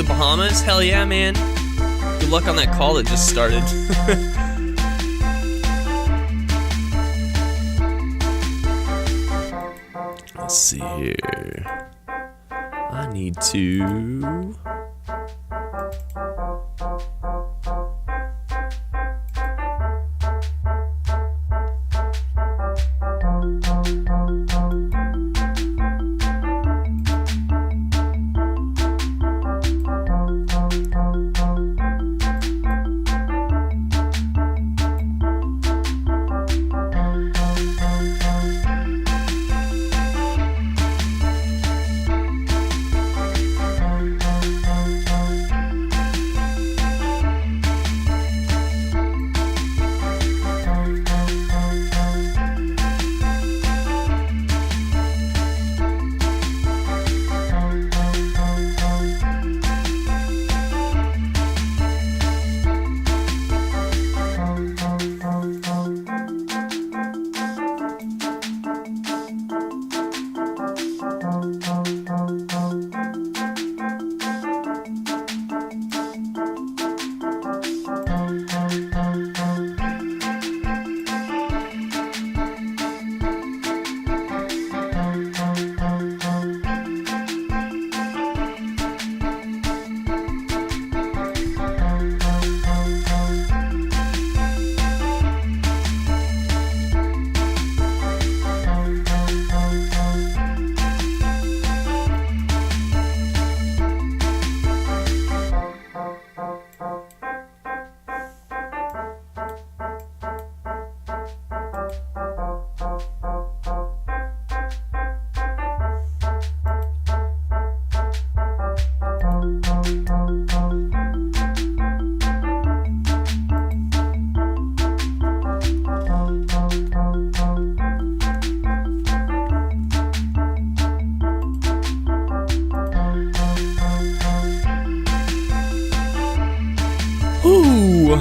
the Bahamas? Hell yeah, man. Good luck on that call that just started. Let's see here. I need to... Ooh.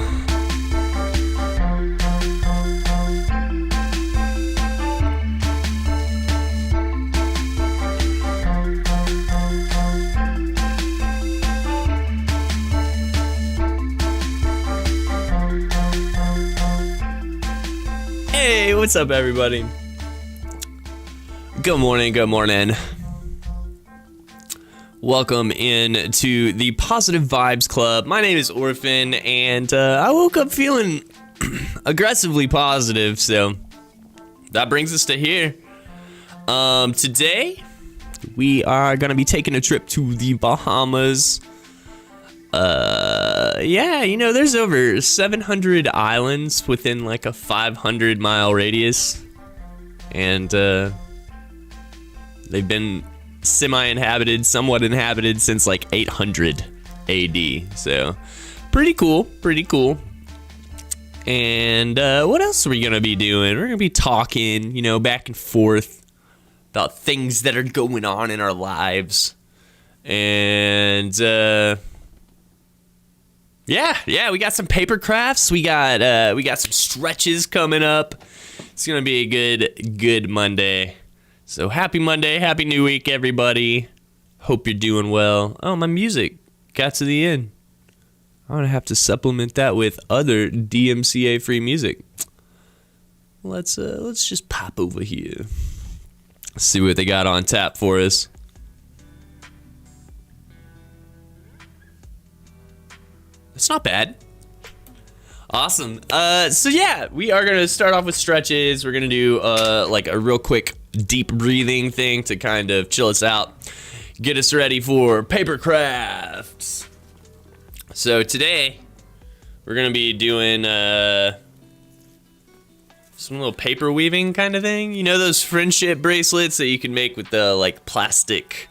Hey, what's up, everybody? Good morning, good morning. Welcome in to the Positive Vibes Club. My name is Orphan, and I woke up feeling aggressively positive, so that brings us to here. Today, we are going to be taking a trip to the Bahamas. Yeah, you know, there's over 700 islands within like a 500-mile radius, and they've been semi-inhabited, somewhat inhabited since like 800 AD. So pretty cool. And what else are we gonna be doing? We're gonna be talking, you know, back and forth about things that are going on in our lives. And yeah, we got some paper crafts. We got some stretches coming up. It's gonna be a good Monday. So happy Monday, happy new week, everybody. Hope you're doing well. Oh, my music got to the end. I'm gonna have to supplement that with other DMCA free music. Let's just pop over here. See what they got on tap for us. It's not bad. Awesome. So yeah, we are gonna start off with stretches. We're gonna do like a real quick deep breathing thing to kind of chill us out, get us ready for paper crafts. So today we're gonna be doing some little paper weaving kind of thing. You know those friendship bracelets that you can make with the like plastic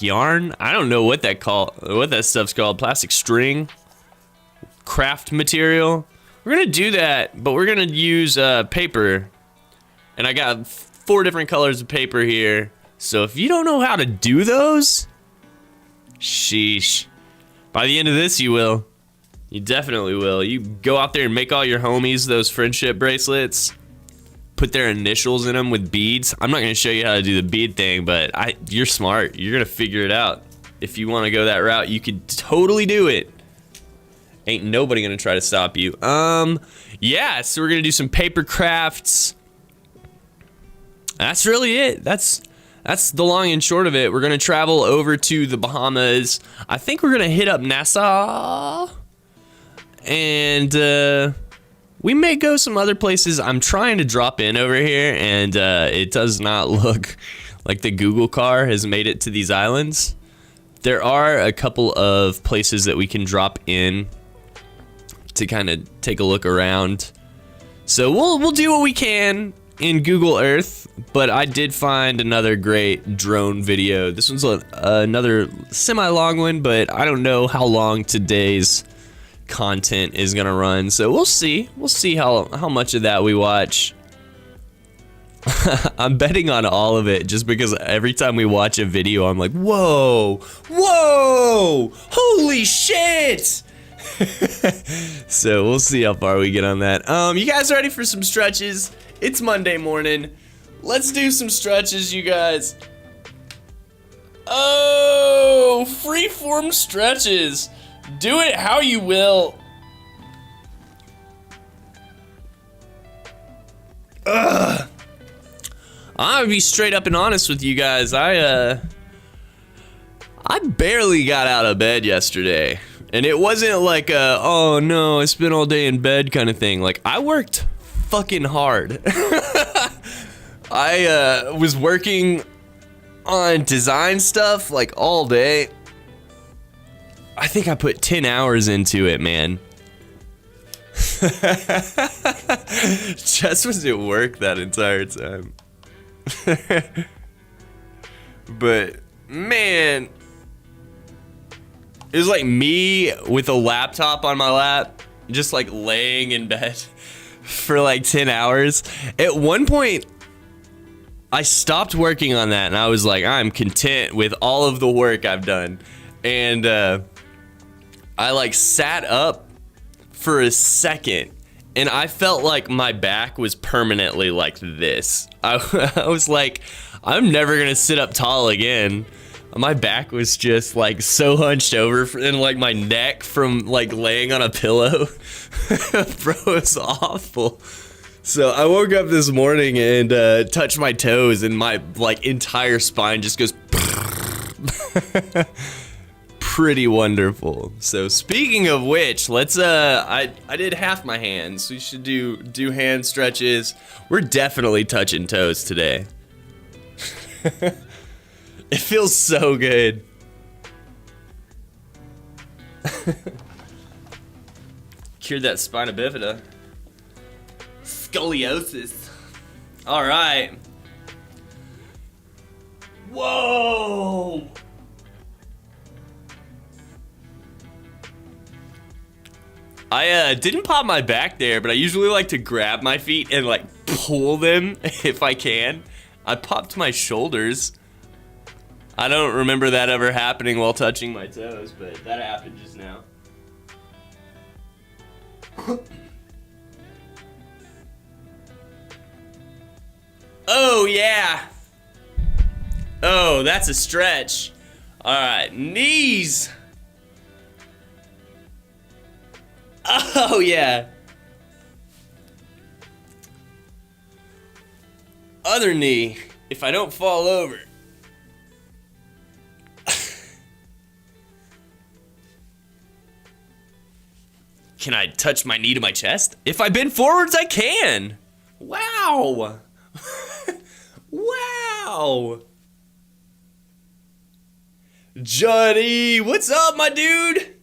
yarn? I don't know what that stuff's called. Plastic string, craft material. We're gonna do that, but we're gonna use paper, and I got 4 different colors of paper here. So if you don't know how to do those, sheesh. By the end of this, you will. You definitely will. You go out there and make all your homies those friendship bracelets. put their initials in them with beads. I'm not gonna show you how to do the bead thing, but you're smart. You're gonna figure it out. If you want to go that route, you could totally do it. Ain't nobody gonna try to stop you. Yeah, so we're gonna do some paper crafts. That's really it. That's the long and short of it. We're gonna travel over to the Bahamas. I think we're gonna hit up Nassau, and we may go some other places. I'm trying to drop in over here, and it does not look like the Google car has made it to these islands. There are a couple of places that we can drop in to kind of take a look around. So we'll do what we can in Google Earth, but I did find another great drone video. This one's another semi-long one, but I don't know how long today's content is gonna run, so we'll see how much of that we watch. I'm betting on all of it, just because every time we watch a video I'm like, whoa, holy shit. So we'll see how far we get on that. You guys ready for some stretches? It's Monday morning. Let's do some stretches, you guys. Oh, freeform stretches. Do it how you will. Ugh. I'm gonna be straight up and honest with you guys. I barely got out of bed yesterday. And it wasn't like a, oh no, I spent all day in bed kind of thing. Like, I worked fucking hard. I was working on design stuff like all day. I think I put 10 hours into it, man. Jess was at work that entire time. But man, it was like me with a laptop on my lap, just like laying in bed for like 10 hours. At one point, I stopped working on that and I was like, I'm content with all of the work I've done. And I like sat up for a second and I felt like my back was permanently like this. I was like, I'm never gonna sit up tall again. My back was just like so hunched over and like my neck from like laying on a pillow. Bro, it's awful. So I woke up this morning and touched my toes and my like entire spine just goes pretty wonderful. So speaking of which, let's I did half my hands. We should do hand stretches. We're definitely touching toes today. It feels so good. Cured that spina bifida. Scoliosis. All right. Whoa. I didn't pop my back there, but I usually like to grab my feet and like pull them if I can. I popped my shoulders. I don't remember that ever happening while touching my toes, but that happened just now. Oh, yeah. Oh, that's a stretch. All right, knees. Oh, yeah. Other knee, if I don't fall over. Can I touch my knee to my chest? If I bend forwards, I can. Wow. Wow. Johnny, what's up, my dude?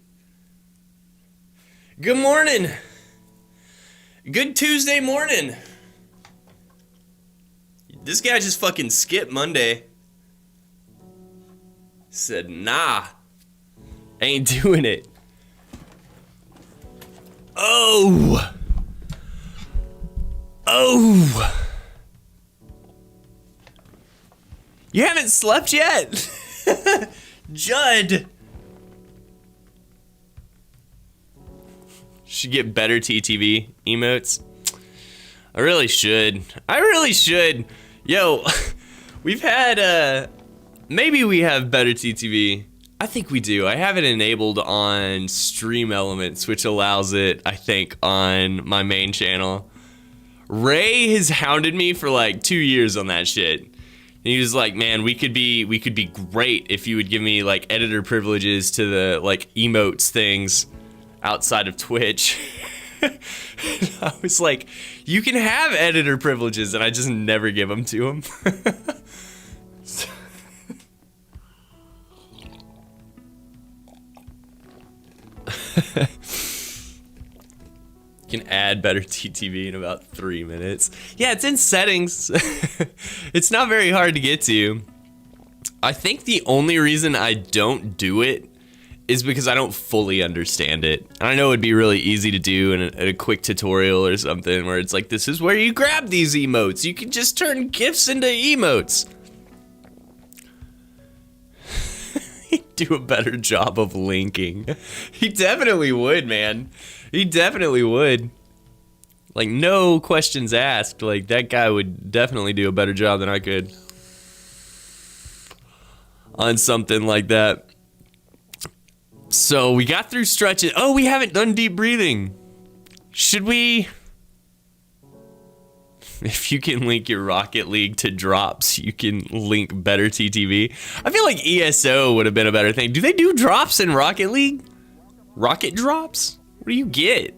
Good morning. Good Tuesday morning. This guy just fucking skipped Monday. Said, nah, ain't doing it. Oh. Oh. You haven't slept yet? Judd. Should get better TTV emotes. I really should. I really should. Yo, we've had, maybe we have better TTV. I think we do. I have it enabled on Stream Elements, which allows it, I think, on my main channel. Ray has hounded me for like 2 years on that shit. And he was like, man, we could be great if you would give me like editor privileges to the like emotes things outside of Twitch. I was like, you can have editor privileges, and I just never give them to him. You can add better TTV in about 3 minutes. Yeah, it's in settings. It's not very hard to get to. I think the only reason I don't do it is because I don't fully understand it. And I know it'd be really easy to do in a quick tutorial or something where it's like, this is where you grab these emotes. You can just turn GIFs into emotes. He'd do a better job of linking. He definitely would, man. He definitely would. Like, no questions asked. Like, that guy would definitely do a better job than I could on something like that. So we got through stretches. Oh, we haven't done deep breathing. Should we? If you can link your Rocket League to drops, you can link better TTV. I feel like ESO would have been a better thing. Do they do drops in Rocket League? Rocket drops? What do you get?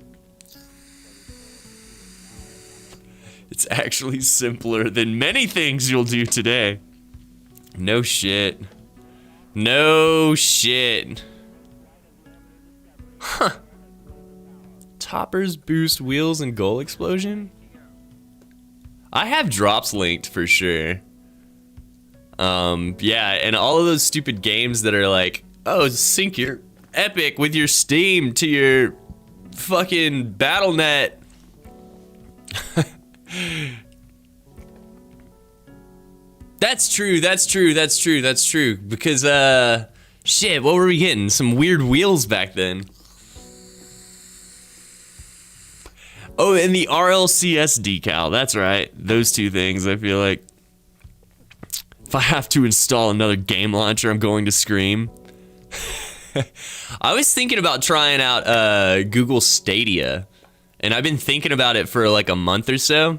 It's actually simpler than many things you'll do today. No shit. No shit. Huh. Toppers boost wheels and goal explosion? I have drops linked for sure. Yeah, and all of those stupid games that are like, oh, sync your Epic with your Steam to your fucking Battle.net. That's true, that's true, that's true, that's true. Because, shit, what were we getting? Some weird wheels back then. Oh, and the RLCS decal, that's right. Those two things, I feel like. If I have to install another game launcher, I'm going to scream. I was thinking about trying out Google Stadia, and I've been thinking about it for like a month or so.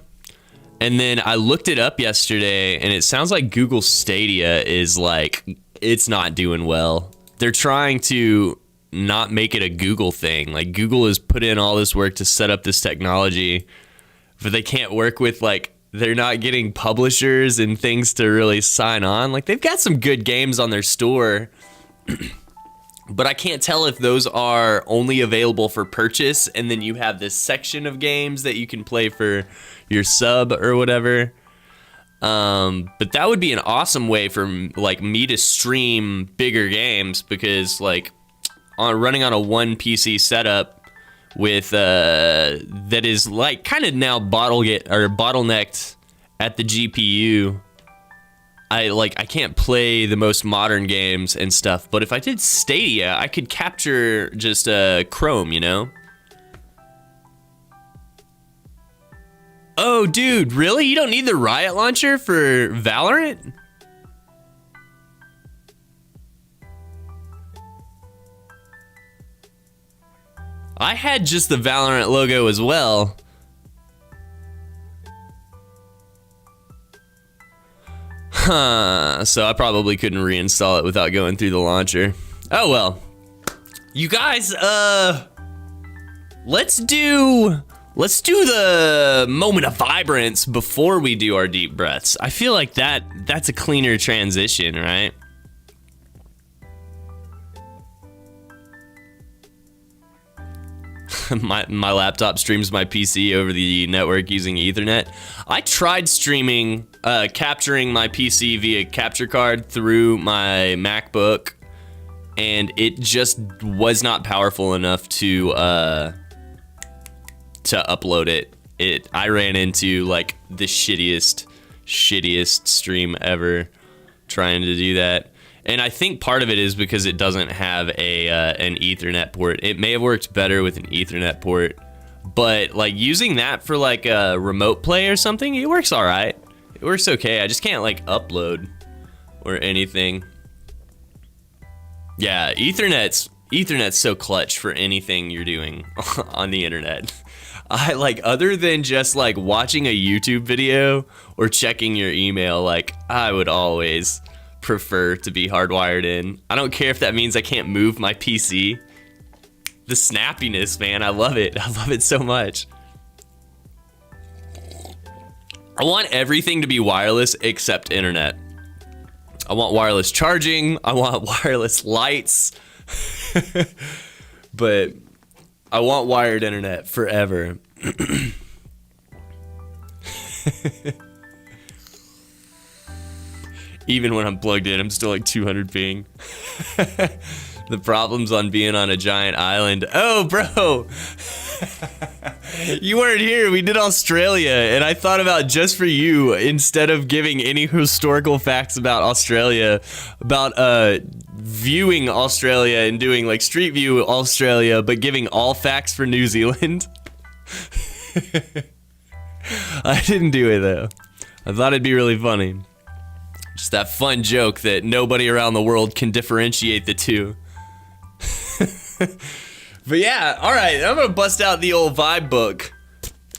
And then I looked it up yesterday, and it sounds like Google Stadia is like, it's not doing well. They're trying to not make it a Google thing. Like, Google has put in all this work to set up this technology, but they can't work with, like, they're not getting publishers and things to really sign on. Like, they've got some good games on their store, but I can't tell if those are only available for purchase, and then you have this section of games that you can play for your sub or whatever. But that would be an awesome way for, like, me to stream bigger games, because, like, running on a one PC setup with that is like kind of now bottlenecked at the GPU. I can't play the most modern games and stuff, but if I did Stadia, I could capture just Chrome, you know? Oh, dude, really? You don't need the Riot launcher for Valorant? I had just the Valorant logo as well. Huh, so I probably couldn't reinstall it without going through the launcher. Oh well. You guys, let's do the moment of vibrance before we do our deep breaths. I feel like that's a cleaner transition, right? my laptop streams my PC over the network using Ethernet. I tried streaming, capturing my PC via capture card through my MacBook, and it just was not powerful enough to upload it. I ran into like the shittiest stream ever trying to do that. And I think part of it is because it doesn't have an Ethernet port. It may have worked better with an Ethernet port, But like using that for like a remote play or something, it works all right. It works okay. I just can't like upload or anything. Yeah, Ethernet's so clutch for anything you're doing on the internet. I like, other than just like watching a YouTube video or checking your email, like I would always prefer to be hardwired in. I don't care if that means I can't move my PC. The snappiness, man, I love it. I love it so much. I want everything to be wireless except internet. I want wireless charging. I want wireless lights. But I want wired internet forever. Even when I'm plugged in, I'm still like 200 ping. The problem's on being on a giant island. Oh, bro. You weren't here. We did Australia, and I thought about just for you, instead of giving any historical facts about Australia, about viewing Australia and doing like Street View Australia, but giving all facts for New Zealand. I didn't do it though. I thought it'd be really funny. Just that fun joke that nobody around the world can differentiate the two. But yeah, all right, I'm gonna bust out the old vibe book.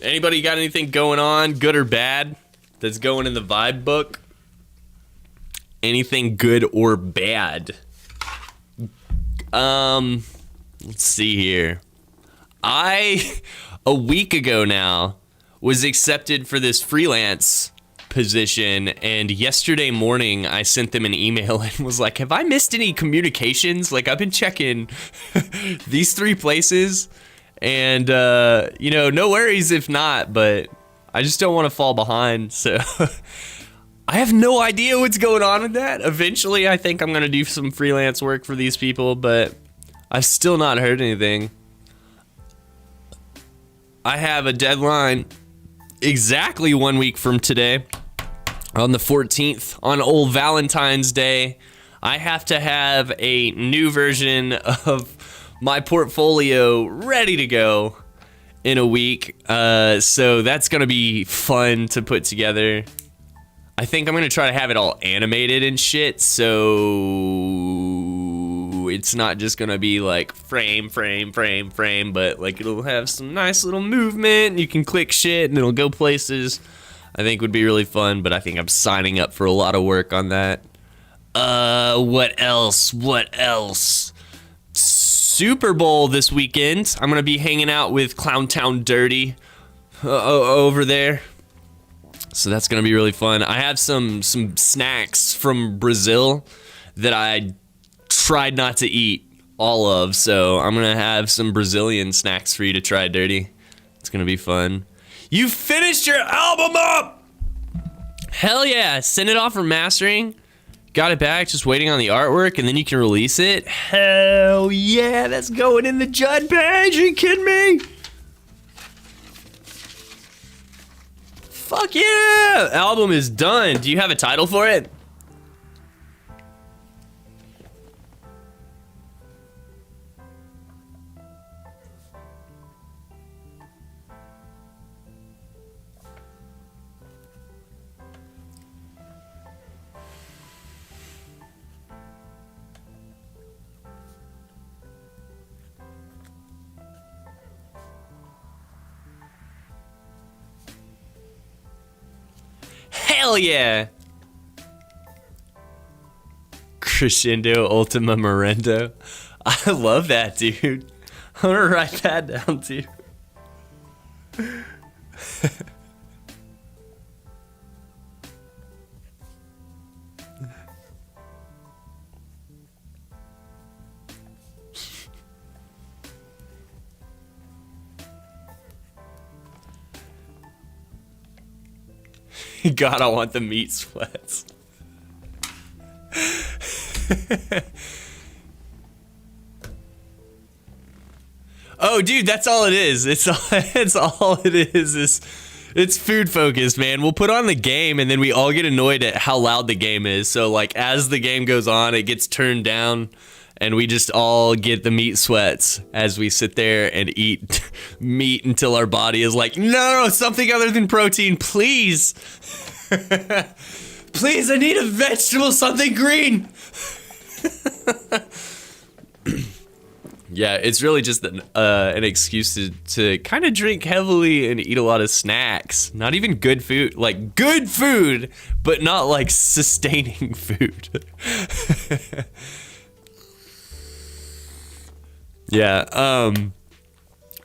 Anybody got anything going on, good or bad, that's going in the vibe book? Anything good or bad? Let's see here. A week ago now, was accepted for this freelance position, and yesterday morning I sent them an email and was like, have I missed any communications? Like, I've been checking these 3 places, and you know, no worries if not, but I just don't want to fall behind, so I have no idea what's going on with that. Eventually I think I'm gonna do some freelance work for these people, but I've still not heard anything. I have a deadline exactly 1 week from today, on the 14th, on old Valentine's Day. I have to have a new version of my portfolio ready to go in a week. So that's gonna be fun to put together. I think I'm gonna try to have it all animated and shit, so it's not just gonna be like frame, but like it'll have some nice little movement. You can click shit and it'll go places. I think would be really fun, but I think I'm signing up for a lot of work on that. What else? Super Bowl this weekend. I'm gonna be hanging out with Clowntown Dirty over there. So that's gonna be really fun. I have some snacks from Brazil that I tried not to eat all of, so I'm gonna have some Brazilian snacks for you to try, Dirty. It's gonna be fun. You finished your album up! Hell yeah, send it off for mastering. Got it back, just waiting on the artwork, and then you can release it. Hell yeah, that's going in the Judd page, are you kidding me? Fuck yeah! Album is done. Do you have a title for it? Hell yeah! Crescendo Ultima Morendo. I love that, dude. I'm gonna write that down too. God, I want the meat sweats. Oh, dude, that's all it is. It's all it is it's food focused, man. We'll put on the game and then we all get annoyed at how loud the game is. So like as the game goes on, it gets turned down and we just all get the meat sweats as we sit there and eat meat until our body is like, no, something other than protein, please. Please, I need a vegetable, something green. Yeah, it's really just an excuse to kind of drink heavily and eat a lot of snacks. Not even good food, like good food, but not like sustaining food. Yeah.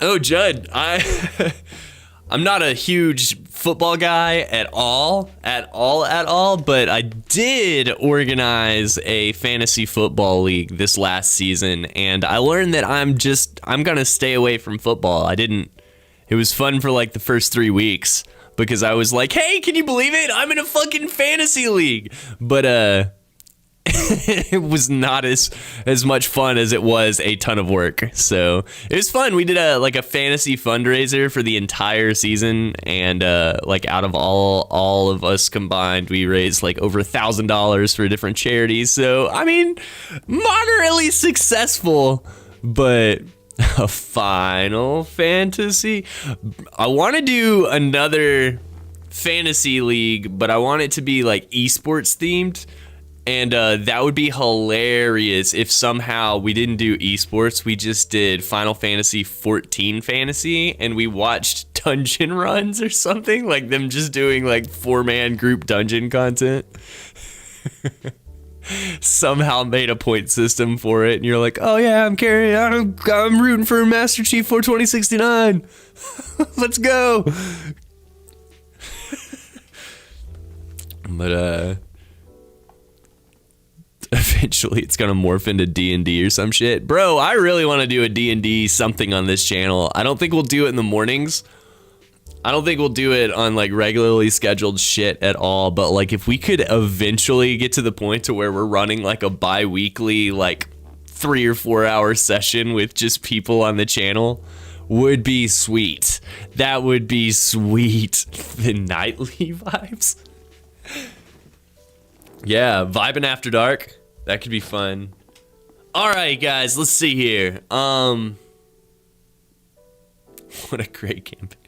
Oh, Judd, I'm not a huge football guy at all, but I did organize a fantasy football league this last season, and I learned that I'm gonna stay away from football. It was fun for like the first 3 weeks because I was like, hey, can you believe it? I'm in a fucking fantasy league. But it was not as much fun as it was a ton of work. So it was fun. We did a fantasy fundraiser for the entire season, and like out of all of us combined, we raised like over $1,000 for different charities. So I mean, moderately successful, but a Final Fantasy. I want to do another fantasy league, but I want it to be like esports themed. And that would be hilarious if somehow we didn't do esports, we just did Final Fantasy 14 fantasy, and we watched dungeon runs or something, like them just doing like 4-man group dungeon content. Somehow made a point system for it, and you're like, oh yeah, I'm rooting for Master Chief 42069. Let's go. But eventually it's gonna morph into D&D or some shit. Bro, I really want to do a D&D something on this channel. I don't think we'll do it in the mornings. I don't think we'll do it on like regularly scheduled shit at all, but like if we could eventually get to the point to where we're running like a bi-weekly like 3 or 4 hour session with just people on the channel, would be sweet. That would be sweet. The nightly vibes. Yeah, vibing after dark. That could be fun. All right, guys, let's see here. What a great campaign.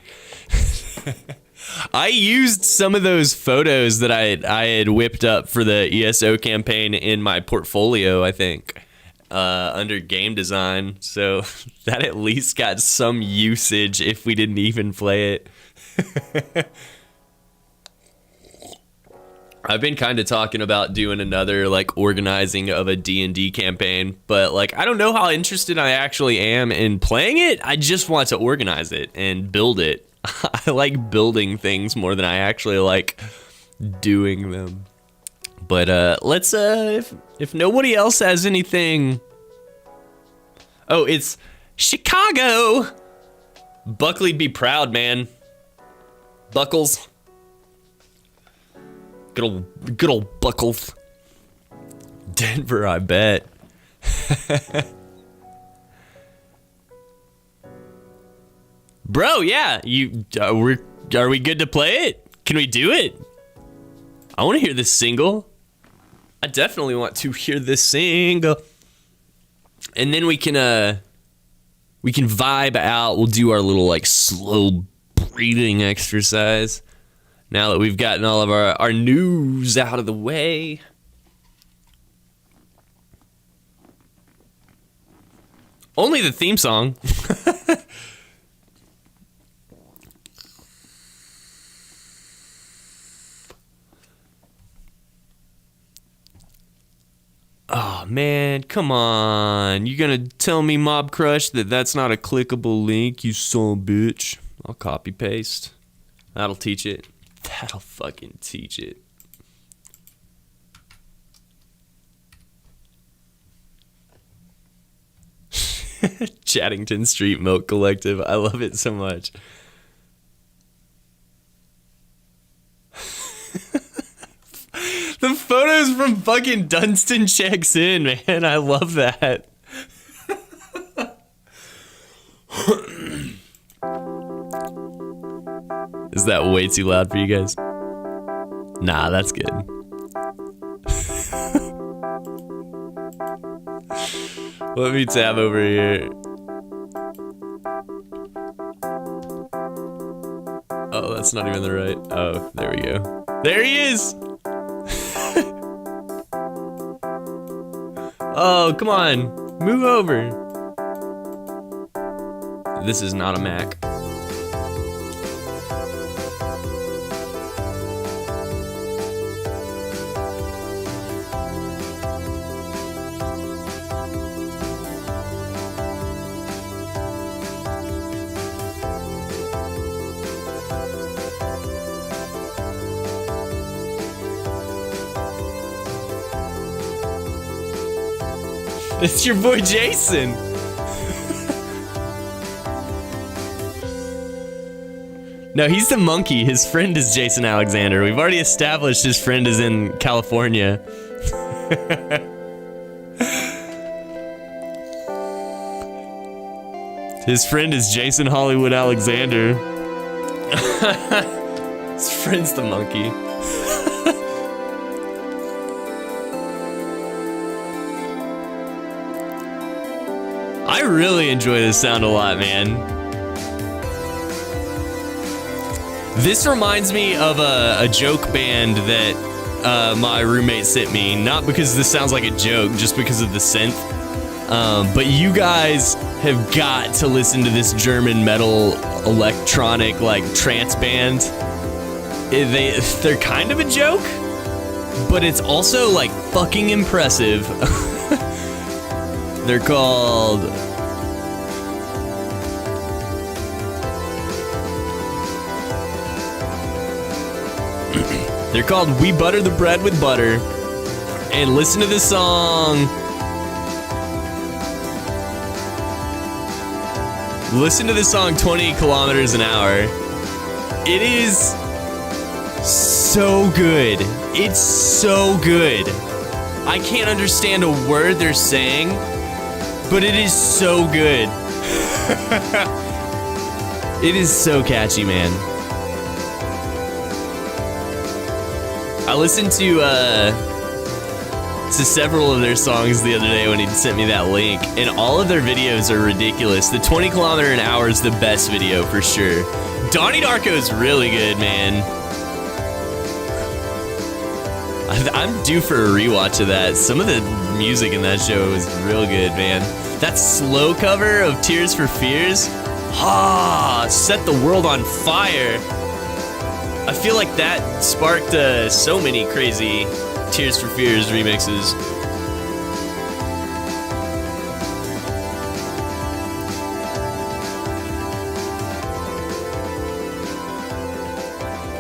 I used some of those photos that I had whipped up for the ESO campaign in my portfolio, I think, under game design. So that at least got some usage if we didn't even play it. I've been kind of talking about doing another like organizing of a D&D campaign, but like I don't know how interested I actually am in playing it. I just want to organize it and build it. I like building things more than I actually like doing them. But let's if nobody else has anything. Oh, it's Chicago. Buckley'd be proud, man. Buckles. Good old Buckles. Denver, I bet. Bro, yeah, are we good to play it? Can we do it? I want to hear this single. I definitely want to hear this single. And then we can vibe out. We'll do our little like slow breathing exercise. Now that we've gotten all of our news out of the way. Only the theme song. Oh, man, come on. You gonna tell me, Mob Crush, that that's not a clickable link, you son of a bitch? I'll copy paste. That'll teach it. That'll fucking teach it. Chattington Street Milk Collective. I love it so much. The photos from fucking Dunstan checks in, man. I love that. Is that way too loud for you guys? Nah, that's good. Let me tab over here. Oh, that's not even the right. Oh, there we go. There he is. Oh, come on. Move over. This is not a Mac. It's your boy Jason. No, he's the monkey. His friend is Jason Alexander. We've already established his friend is in California. His friend is Jason Hollywood Alexander. His friend's the monkey. I really enjoy this sound a lot, man. This reminds me of a joke band that my roommate sent me. Not because this sounds like a joke, just because of the synth. But you guys have got to listen to this German metal electronic like trance band. They're kind of a joke, but it's also like fucking impressive. They're called... They're called We Butter the Bread with Butter. And listen to this song. Listen to this song 20 kilometers an hour. It is so good. It's so good. I can't understand a word they're saying, but it is so good. It is so catchy, man. I listened to several of their songs the other day when he sent me that link, and all of their videos are ridiculous. The 20 kilometer an hour is the best video for sure. Donnie Darko is really good, man. I'm due for a rewatch of that. Some of the music in that show is real good, man. That slow cover of Tears for Fears, set the world on fire. I feel like that sparked so many crazy Tears for Fears remixes.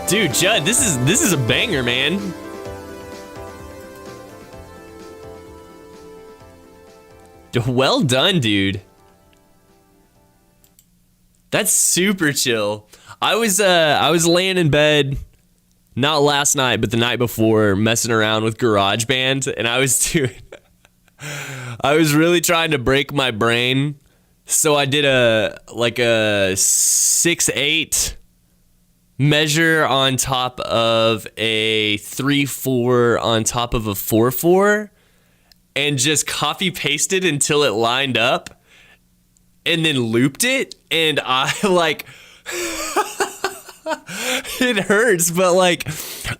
Dude, Judd, this is a banger, man. Well done, dude. That's super chill. I was laying in bed, not last night, but the night before, messing around with GarageBand, and I was really trying to break my brain. So I did a 6/8 measure on top of a 3/4 on top of a 4/4, and just copy pasted until it lined up, and then looped it, and I like. It hurts, but like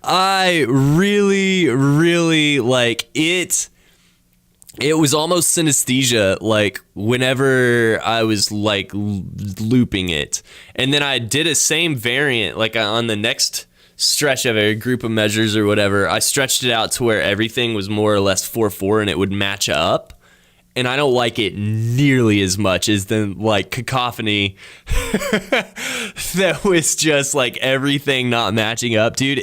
I really like it. It was almost synesthesia, like whenever I was like looping it. And then I did a same variant, like on the next stretch of a group of measures or whatever. I stretched it out to where everything was more or less 4/4 and it would match up. And I don't like it nearly as much as the like cacophony that was just like everything not matching up, dude.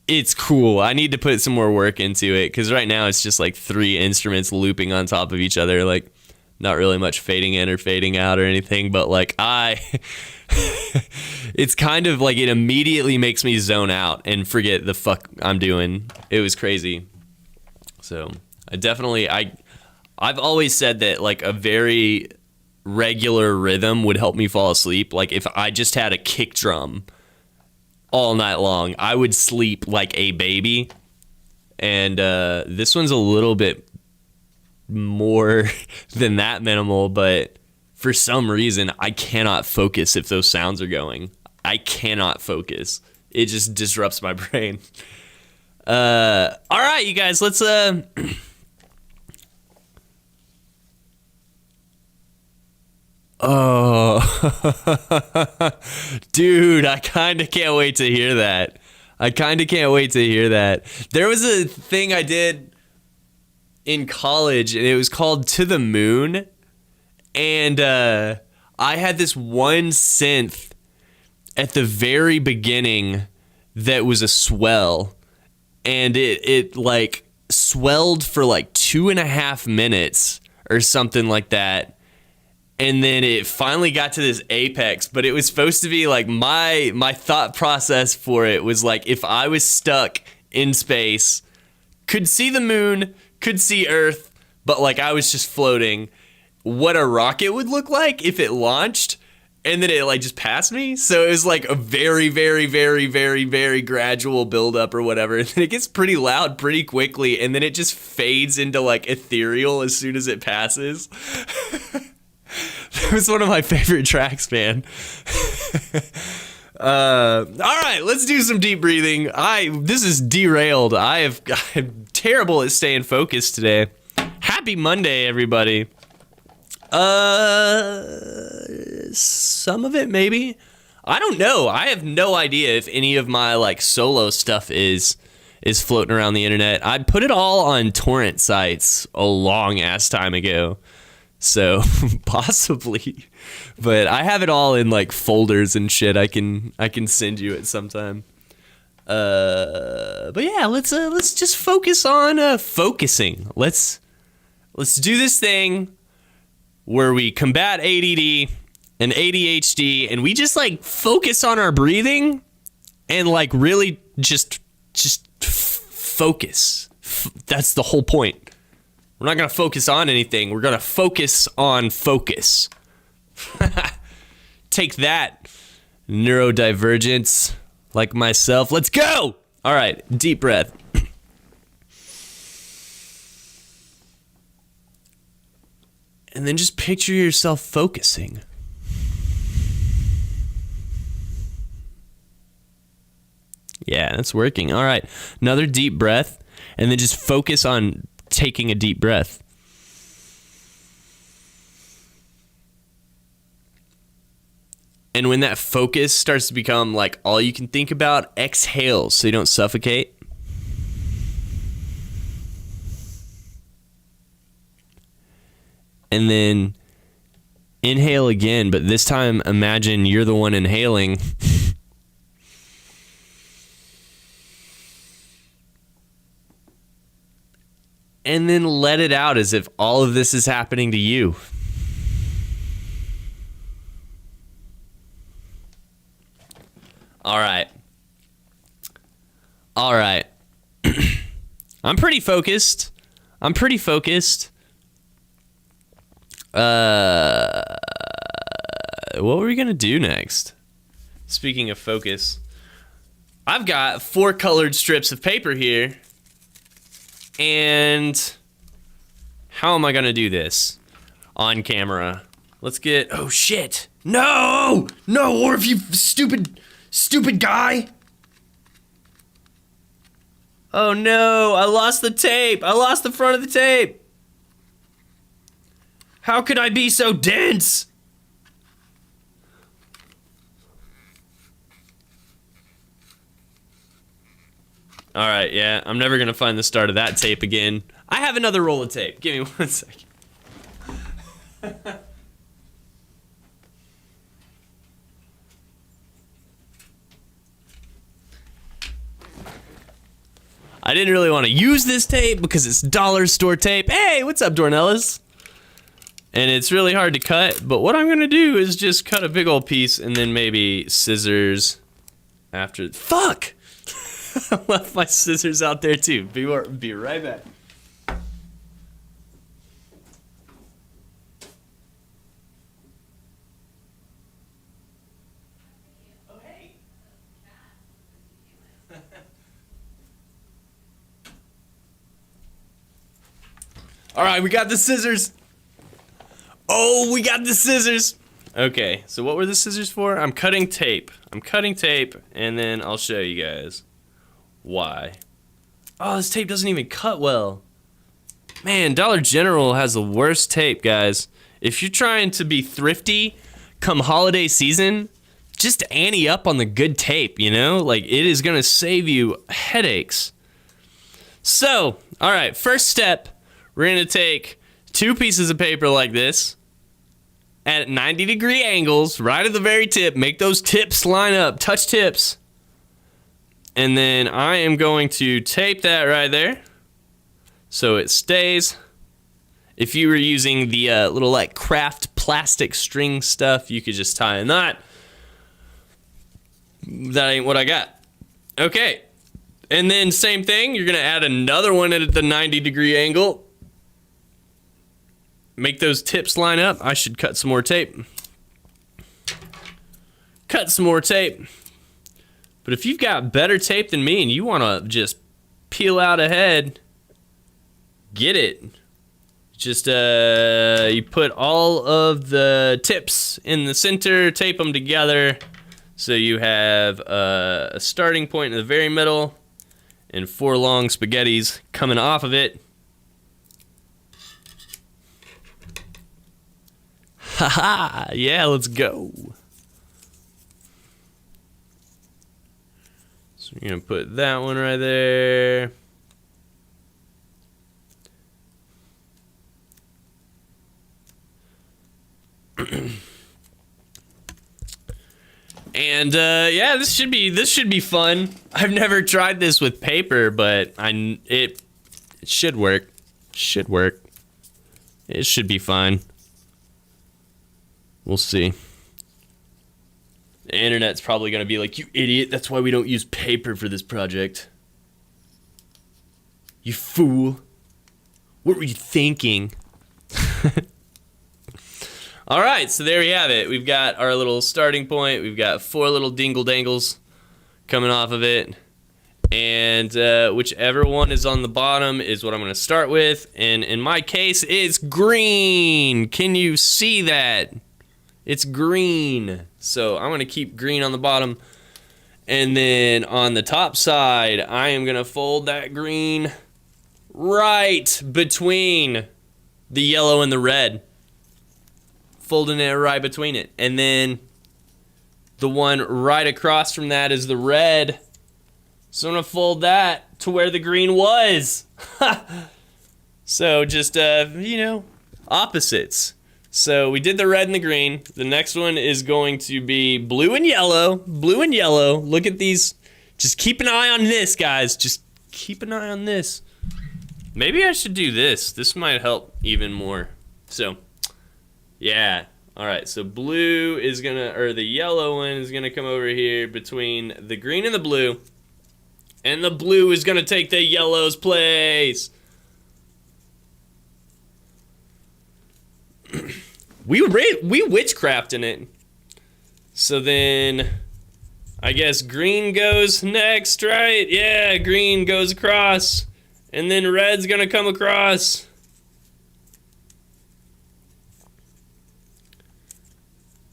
It's cool. I need to put some more work into it because right now it's just like 3 instruments looping on top of each other, like not really much fading in or fading out or anything. But like it's kind of like it immediately makes me zone out and forget the fuck I'm doing. It was crazy. So I've always said that like a very regular rhythm would help me fall asleep. Like if I just had a kick drum all night long, I would sleep like a baby. And this one's a little bit more than that minimal, but for some reason I cannot focus if those sounds are going. I cannot focus. It just disrupts my brain. All right, you guys, let's Oh, dude, I kind of can't wait to hear that. There was a thing I did in college, and it was called To the Moon. And I had this one synth at the very beginning that was a swell. And it like swelled for like 2.5 minutes or something like that. And then it finally got to this apex, but it was supposed to be like my thought process for it was like, if I was stuck in space, could see the moon, could see Earth, but like I was just floating, what a rocket would look like if it launched and then it like just passed me. So it was like a very, very, very, very, very gradual buildup or whatever. And then it gets pretty loud pretty quickly, and then it just fades into like ethereal as soon as it passes. It was one of my favorite tracks, man. All right, let's do some deep breathing. This is derailed. I'm terrible at staying focused today. Happy Monday, everybody. Some of it maybe. I don't know. I have no idea if any of my like solo stuff is floating around the internet. I put it all on torrent sites a long ass time ago. So possibly, but I have it all in like folders and shit. I can send you it sometime. But yeah, let's just focus on focusing. Let's do this thing where we combat ADD and ADHD, and we just like focus on our breathing and like really just focus. That's the whole point. We're not going to focus on anything. We're going to focus on focus. Take that, neurodivergence like myself. Let's go. All right, deep breath. And then just picture yourself focusing. Yeah, that's working. All right, another deep breath, and then just focus on taking a deep breath. And when that focus starts to become like all you can think about, exhale so you don't suffocate. And then inhale again, but this time imagine you're the one inhaling. And then let it out as if all of this is happening to you. All right. I'm pretty focused. What were we going to do next? Speaking of focus, I've got 4 colored strips of paper here. And how am I going to do this on camera? Let's get... Oh, shit. No! No, or if you stupid guy. Oh, no. I lost the tape. I lost the front of the tape. How could I be so dense? All right, yeah, I'm never going to find the start of that tape again. I have another roll of tape. Give me 1 second. I didn't really want to use this tape because it's dollar store tape. Hey, what's up, Dornellas? And it's really hard to cut, but what I'm going to do is just cut a big old piece and then maybe scissors after. Fuck! I left my scissors out there too. Be right back. Oh, hey. All right, we got the scissors. Oh, we got the scissors. Okay, so what were the scissors for? I'm cutting tape. And then I'll show you guys why. Oh, this tape doesn't even cut well. Man, Dollar General has the worst tape, guys. If you're trying to be thrifty come holiday season, just ante up on the good tape, you know? Like, it is gonna save you headaches. So, all right, first step, we're gonna take 2 pieces of paper like this at 90-degree angles, right at the very tip. Make those tips line up, touch tips. And then I am going to tape that right there so it stays. If you were using the little like craft plastic string stuff, you could just tie a knot. That ain't what I got. Okay. And then same thing, you're gonna add another one at the 90-degree angle. Make those tips line up. I should cut some more tape. Cut some more tape. But if you've got better tape than me and you wanna just peel out ahead, get it. Just you put all of the tips in the center, tape them together so you have a starting point in the very middle and 4 long spaghettis coming off of it. Haha, yeah, let's go. So we're gonna put that one right there. And yeah, this should be fun. I've never tried this with paper, but it should work. It should be fine. We'll see. The internet's probably gonna be like, you idiot, that's why we don't use paper for this project. You fool. What were you thinking? Alright, so there we have it. We've got our little starting point. We've got 4 little dingle dangles coming off of it. And whichever one is on the bottom is what I'm going to start with. And in my case, it's green. Can you see that? It's green. So I'm going to keep green on the bottom. And then on the top side, I am going to fold that green right between the yellow and the red. Folding it right between it. And then the one right across from that is the red. So I'm going to fold that to where the green was. So just, you know, opposites. So we did the red and the green. The next one is going to be blue and yellow. Blue and yellow. Look at these. Just keep an eye on this, guys. Just keep an eye on this. Maybe I should do this. This might help even more. So, yeah. All right. So blue is going to, or the yellow one is going to come over here between the green and the blue. And the blue is going to take the yellow's place. We witchcraft in it. So then, I guess green goes next, right? Yeah, green goes across. And then red's gonna come across.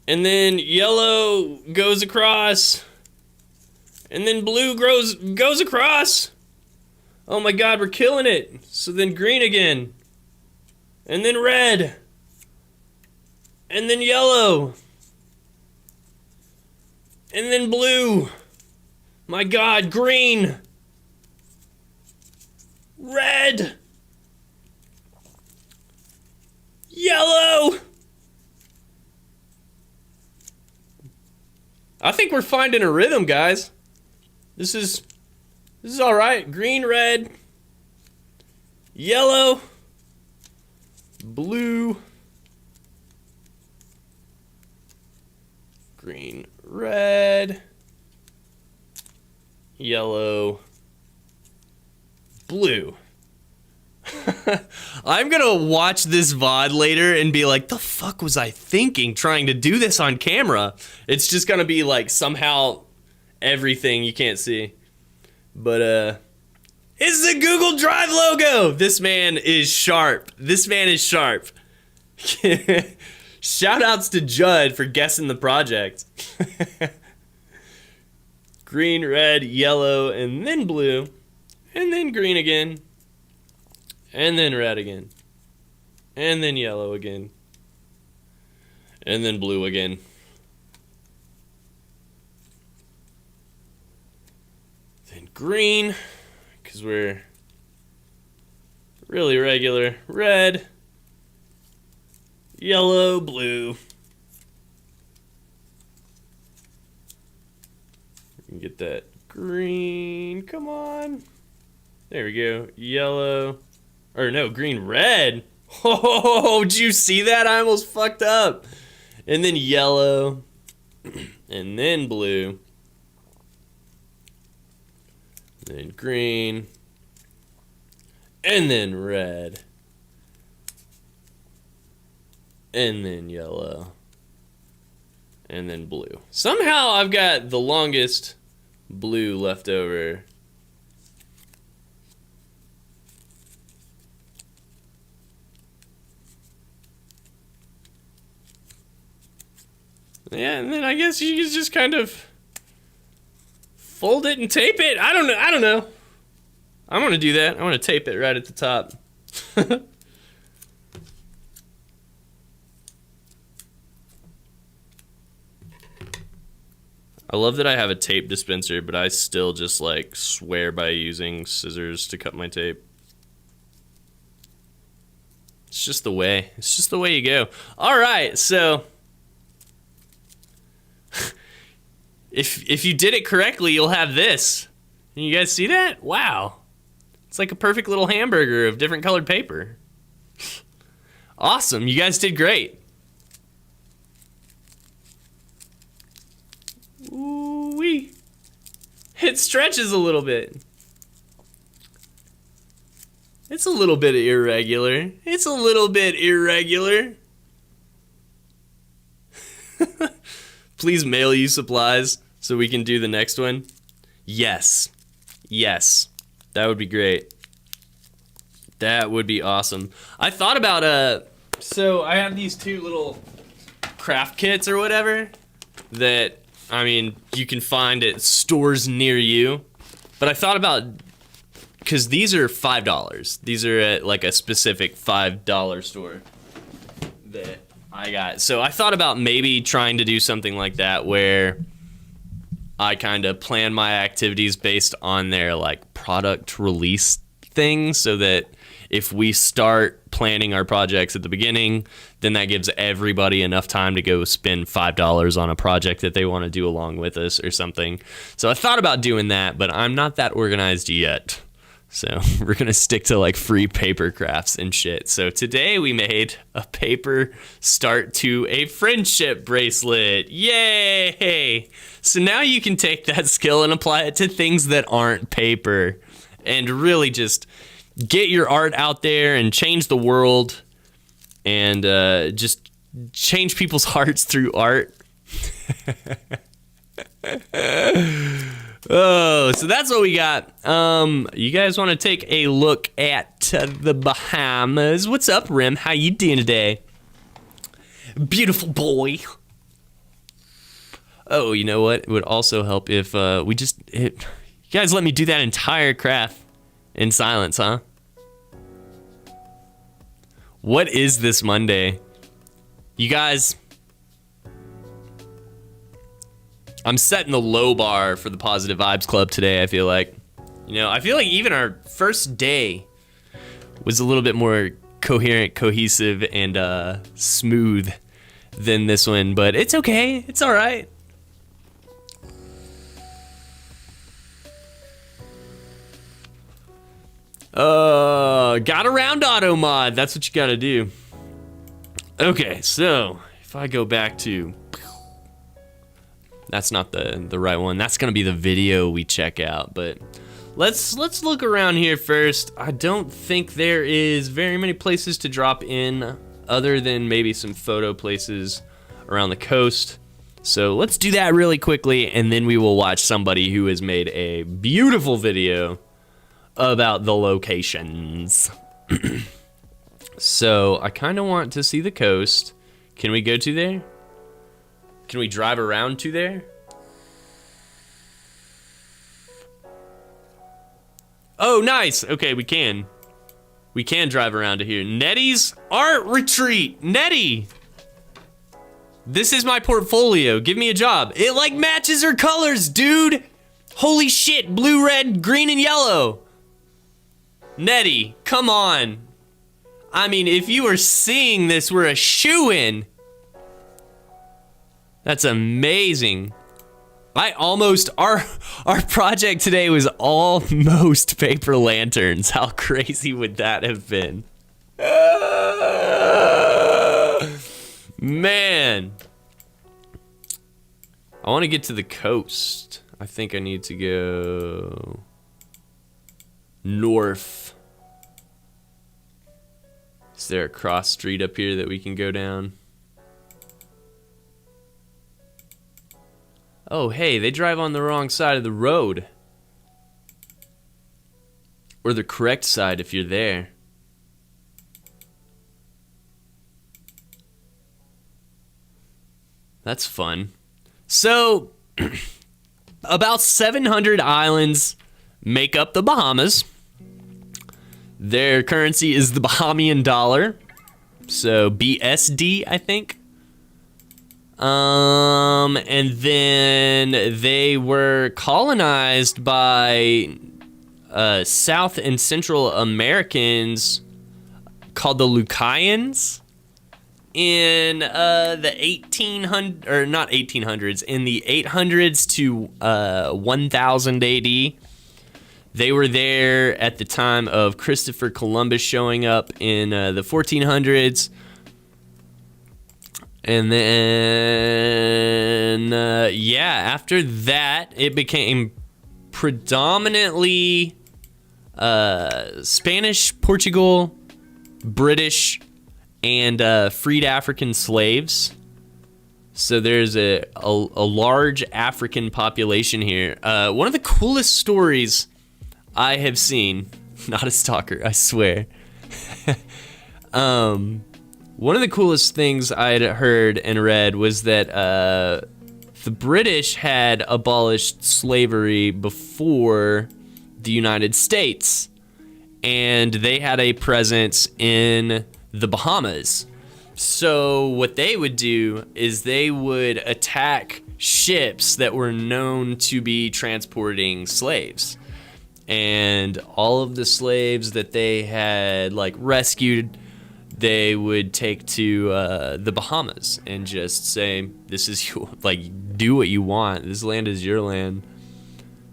And then yellow goes across. And then blue goes across. Oh my god, we're killing it. So then green again. And then red. And then yellow. And then blue. My god, green. Red. Yellow. I think we're finding a rhythm, guys. This is all right. Green, red, yellow, blue, green, red, yellow, blue. I'm gonna watch this VOD later and be like, the fuck was I thinking trying to do this on camera? It's just gonna be like somehow everything you can't see. But It's the Google Drive logo. This man is sharp. Shout outs to Judd for guessing the project. Green, red, yellow, and then blue. And then green again. And then red again. And then yellow again. And then blue again. Then green, because we're really regular. Red, yellow, blue. We can get that green. Come on. There we go. Yellow. Or no, green, red. Oh, did you see that? I almost fucked up. And then yellow. And then blue. Then green. And then red. And then yellow. And then blue. Somehow I've got the longest blue left over. Yeah, and then I guess you can just kind of fold it and tape it. I don't know. I'm gonna do that. I want to tape it right at the top. I love that I have a tape dispenser, but I still just like swear by using scissors to cut my tape. It's just the way. It's just the way you go. All right, so if you did it correctly, you'll have this. Can you guys see that? Wow. It's like a perfect little hamburger of different colored paper. Awesome. You guys did great. Ooh-wee. It stretches a little bit. It's a little bit irregular. It's a little bit irregular. Please mail you supplies so we can do the next one. Yes. Yes. That would be great. That would be awesome. I thought about so I have these two little craft kits or whatever that, I mean, you can find at stores near you. But I thought about, because these are $5. These are at like a specific $5 store that I got. So I thought about maybe trying to do something like that where I kind of plan my activities based on their like product release thing, so that if we start planning our projects at the beginning, then that gives everybody enough time to go spend $5 on a project that they want to do along with us or something. So I thought about doing that, but I'm not that organized yet. So we're going to stick to like free paper crafts and shit. So today we made a paper start to a friendship bracelet. Yay! So now you can take that skill and apply it to things that aren't paper and really just get your art out there and change the world and just change people's hearts through art. Oh, so that's what we got. You guys want to take a look at the Bahamas? What's up, Rim? How you doing today? Beautiful boy. Oh, you know what? It would also help if you guys let me do that entire craft in silence, huh? What is this Monday? You guys, I'm setting the low bar for the Positive Vibes Club today, I feel like. You know, I feel like even our first day was a little bit more coherent, cohesive, and smooth than this one, but it's okay. It's all right. Got around auto mod. That's what you gotta do. Okay, so if I go back to, that's not the right one. That's gonna be the video we check out. But let's look around here first. I don't think there is very many places to drop in, other than maybe some photo places around the coast. So let's do that really quickly, and then we will watch somebody who has made a beautiful video about the locations. So I kind of want to see the coast. Can we go to there? Can we drive around to there? Oh, nice. Okay, we can. We can drive around to here. Nettie's Art Retreat. Nettie. This is my portfolio. Give me a job. It like matches her colors, dude. Holy shit. Blue, red, green, and yellow. Nettie, come on. I mean, if you were seeing this, we're a shoo-in. That's amazing. Our project today was almost paper lanterns. How crazy would that have been? Man. I want to get to the coast. I think I need to go north. Is there a cross street up here that we can go down? Oh, hey, they drive on the wrong side of the road. Or the correct side if you're there. That's fun. So, about 700 islands make up the Bahamas. Their currency is the Bahamian dollar. So, BSD, I think. And then they were colonized by South and Central Americans called the Lucayans in the 1800 or not 1800s, in the 800s to 1000 AD. They were there at the time of Christopher Columbus showing up in the 1400s. And then, after that, it became predominantly Spanish, Portugal, British, and freed African slaves. So there's a large African population here. One of the coolest stories I have seen, not a stalker, I swear. One of the coolest things I had heard and read was that the British had abolished slavery before the United States, and they had a presence in the Bahamas. So what they would do is they would attack ships that were known to be transporting slaves. And all of the slaves that they had rescued, they would take to the Bahamas and just say, this is you, do what you want. This land is your land.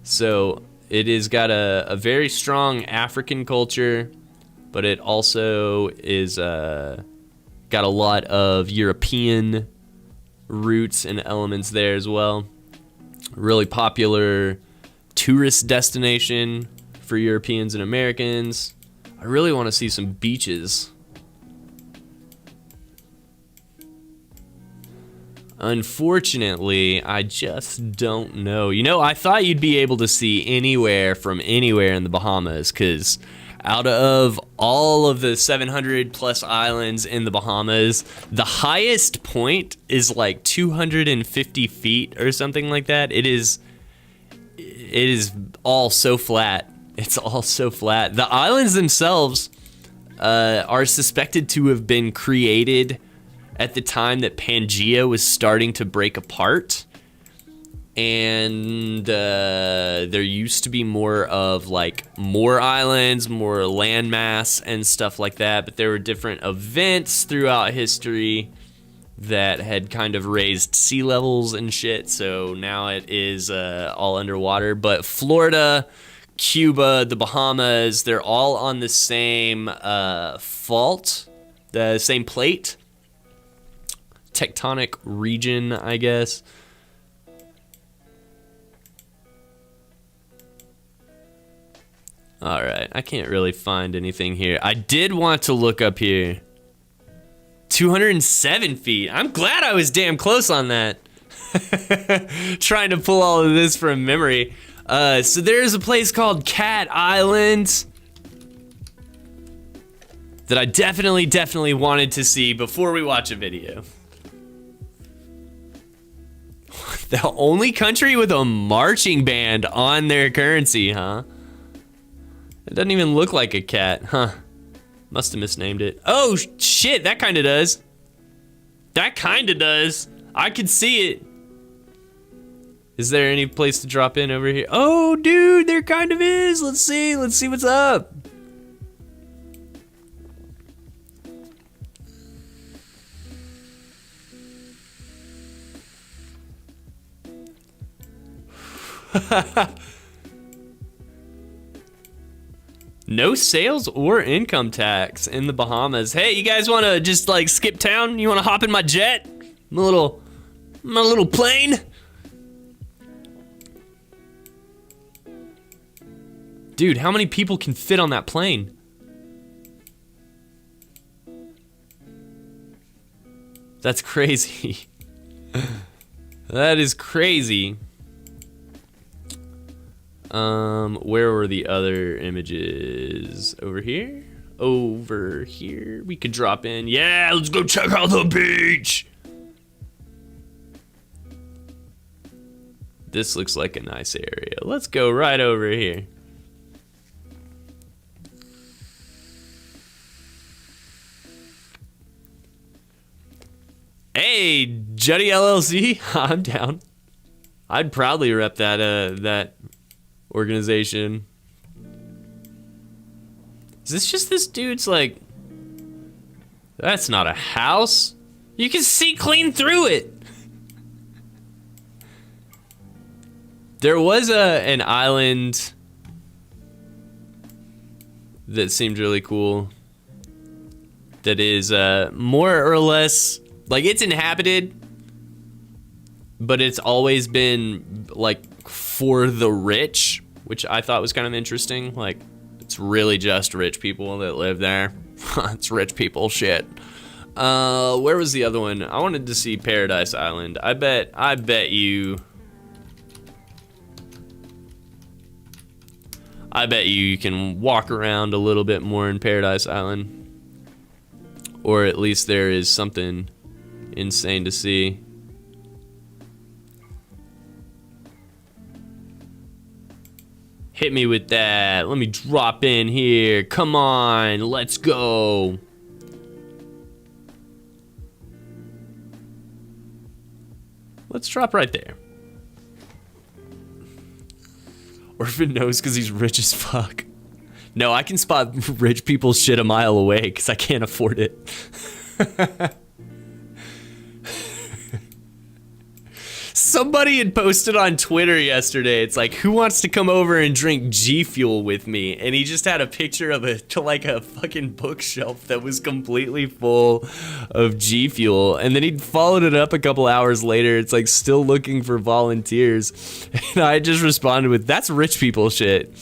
So it has got a very strong African culture, but it also is got a lot of European roots and elements there as well. Really popular tourist destination for Europeans and Americans. I really want to see some beaches. Unfortunately, I just don't know. I thought you'd be able to see anywhere from anywhere in the Bahamas, because out of all of the 700 plus islands in the Bahamas, the highest point is 250 feet or something like that. It is all so flat. It's all so flat. The islands themselves are suspected to have been created at the time that Pangaea was starting to break apart. And there used to be more of more islands, more landmass and stuff like that. But there were different events throughout history that had kind of raised sea levels and shit. So now it is all underwater. But Florida, Cuba, the Bahamas, they're all on the same fault, the same plate. Tectonic region, I guess. Alright, I can't really find anything here. I did want to look up here. 207 feet. I'm glad I was damn close on that. Trying to pull all of this from memory. So there's a place called Cat Island that I definitely wanted to see before we watch a video. The only country with a marching band on their currency, huh? It doesn't even look like a cat, huh? Must have misnamed it. Oh, shit, that kinda does. That kinda does. I can see it. Is there any place to drop in over here? Oh, dude, there kind of is. Let's see what's up. No sales or income tax in the Bahamas. Hey, you guys want to just like skip town? You want to hop in my jet? My little plane? Dude, how many people can fit on that plane? That's crazy. That is crazy. Where were the other images? Over here? Over here? We could drop in. Yeah, let's go check out the beach! This looks like a nice area. Let's go right over here. Hey, Juddy LLC, I'm down. I'd proudly rep that organization. Is this just this dude's like... That's not a house. You can see clean through it. There was an island that seemed really cool. That is more or less... Like, it's inhabited, but it's always been, like, for the rich, which I thought was kind of interesting. Like, it's really just rich people that live there. It's rich people shit. Where was the other one? I wanted to see Paradise Island. I bet you can walk around a little bit more in Paradise Island. Or at least there is something insane to see. Hit me with that. Let me drop in here. Come on, let's go. Let's drop right there. Orphan knows because he's rich as fuck. No, I can spot rich people's shit a mile away because I can't afford it. Somebody had posted on Twitter yesterday, it's like, who wants to come over and drink G Fuel with me? And he just had a picture of a fucking bookshelf that was completely full of G Fuel. And then he followed it up a couple hours later. It's like, still looking for volunteers. And I just responded with, that's rich people shit.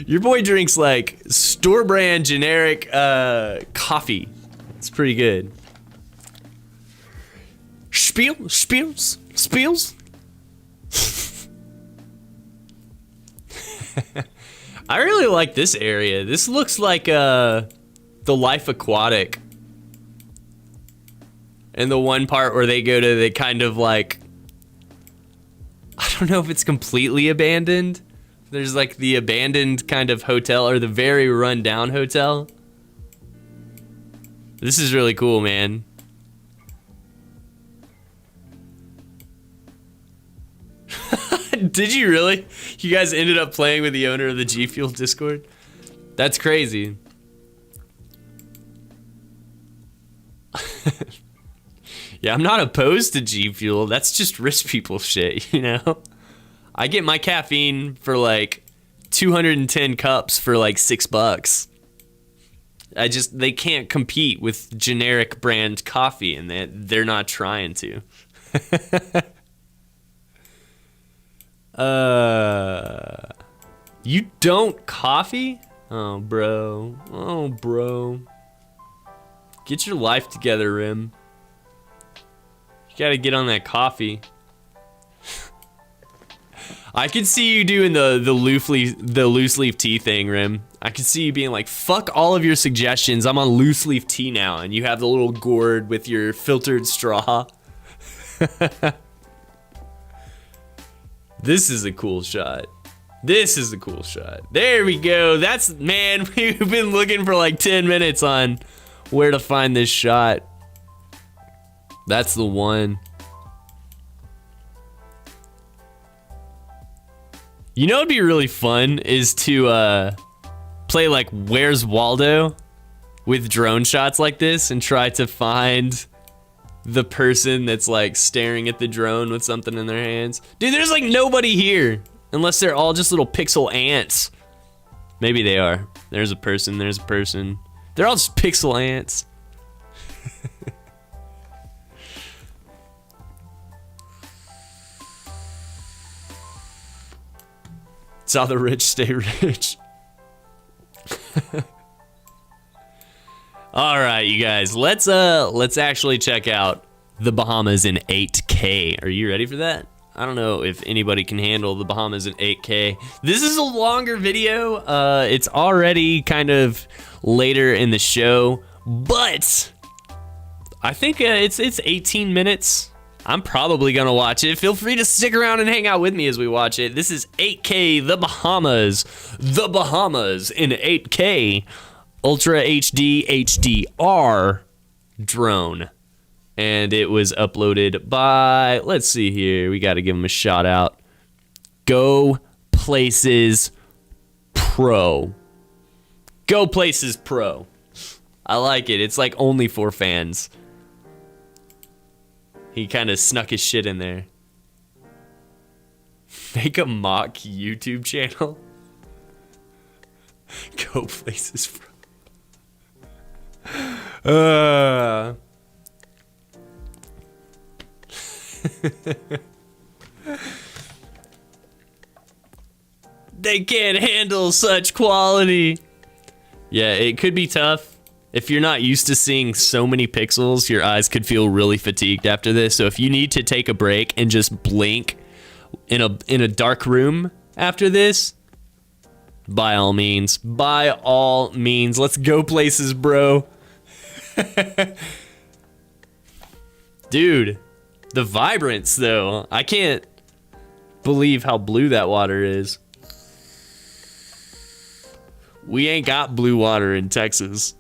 Your boy drinks like store brand generic coffee. It's pretty good. Spiels. I really like this area. This looks like the Life Aquatic. And the one part where they go to the kind of like, I don't know if it's completely abandoned. There's like the abandoned kind of hotel or the very run down hotel. This is really cool, man. Did you really? You guys ended up playing with the owner of the G Fuel Discord? That's crazy. Yeah, I'm not opposed to G Fuel. That's just rich people shit, you know? I get my caffeine for like 210 cups for like $6. They can't compete with generic brand coffee, and they're not trying to. You don't coffee? Oh, bro. Get your life together, Rim. You gotta get on that coffee. I could see you doing the loose leaf tea thing, Rim. I could see you being like, fuck all of your suggestions. I'm on loose leaf tea now, and you have the little gourd with your filtered straw. This is a cool shot. This is a cool shot. There we go. That's, man, we've been looking for like 10 minutes on where to find this shot. That's the one. You know what'd be really fun is to play like Where's Waldo with drone shots like this and try to find the person that's like staring at the drone with something in their hands. Dude, there's like nobody here unless they're all just little pixel ants. Maybe they are. There's a person, there's a person. They're all just pixel ants. It's how the rich stay rich. All right, you guys, let's actually check out the Bahamas in 8K. Are you ready for that? I don't know if anybody can handle the Bahamas in 8K. This is a longer video. It's already kind of later in the show, but I think it's 18 minutes. I'm probably gonna watch it. Feel free to stick around and hang out with me as we watch it. This is 8K The Bahamas. The Bahamas in 8K. Ultra HD HDR drone. And it was uploaded by, let's see here, we gotta give them a shout out. Go Places Pro. Go Places Pro. I like it. It's like only for fans. He kind of snuck his shit in there. Make a mock YouTube channel. Go Places Pro. They can't handle such quality. Yeah, it could be tough. If you're not used to seeing so many pixels, your eyes could feel really fatigued after this. So if you need to take a break and just blink in a dark room after this, by all means, let's go places, bro. Dude, the vibrance though, I can't believe how blue that water is. We ain't got blue water in Texas.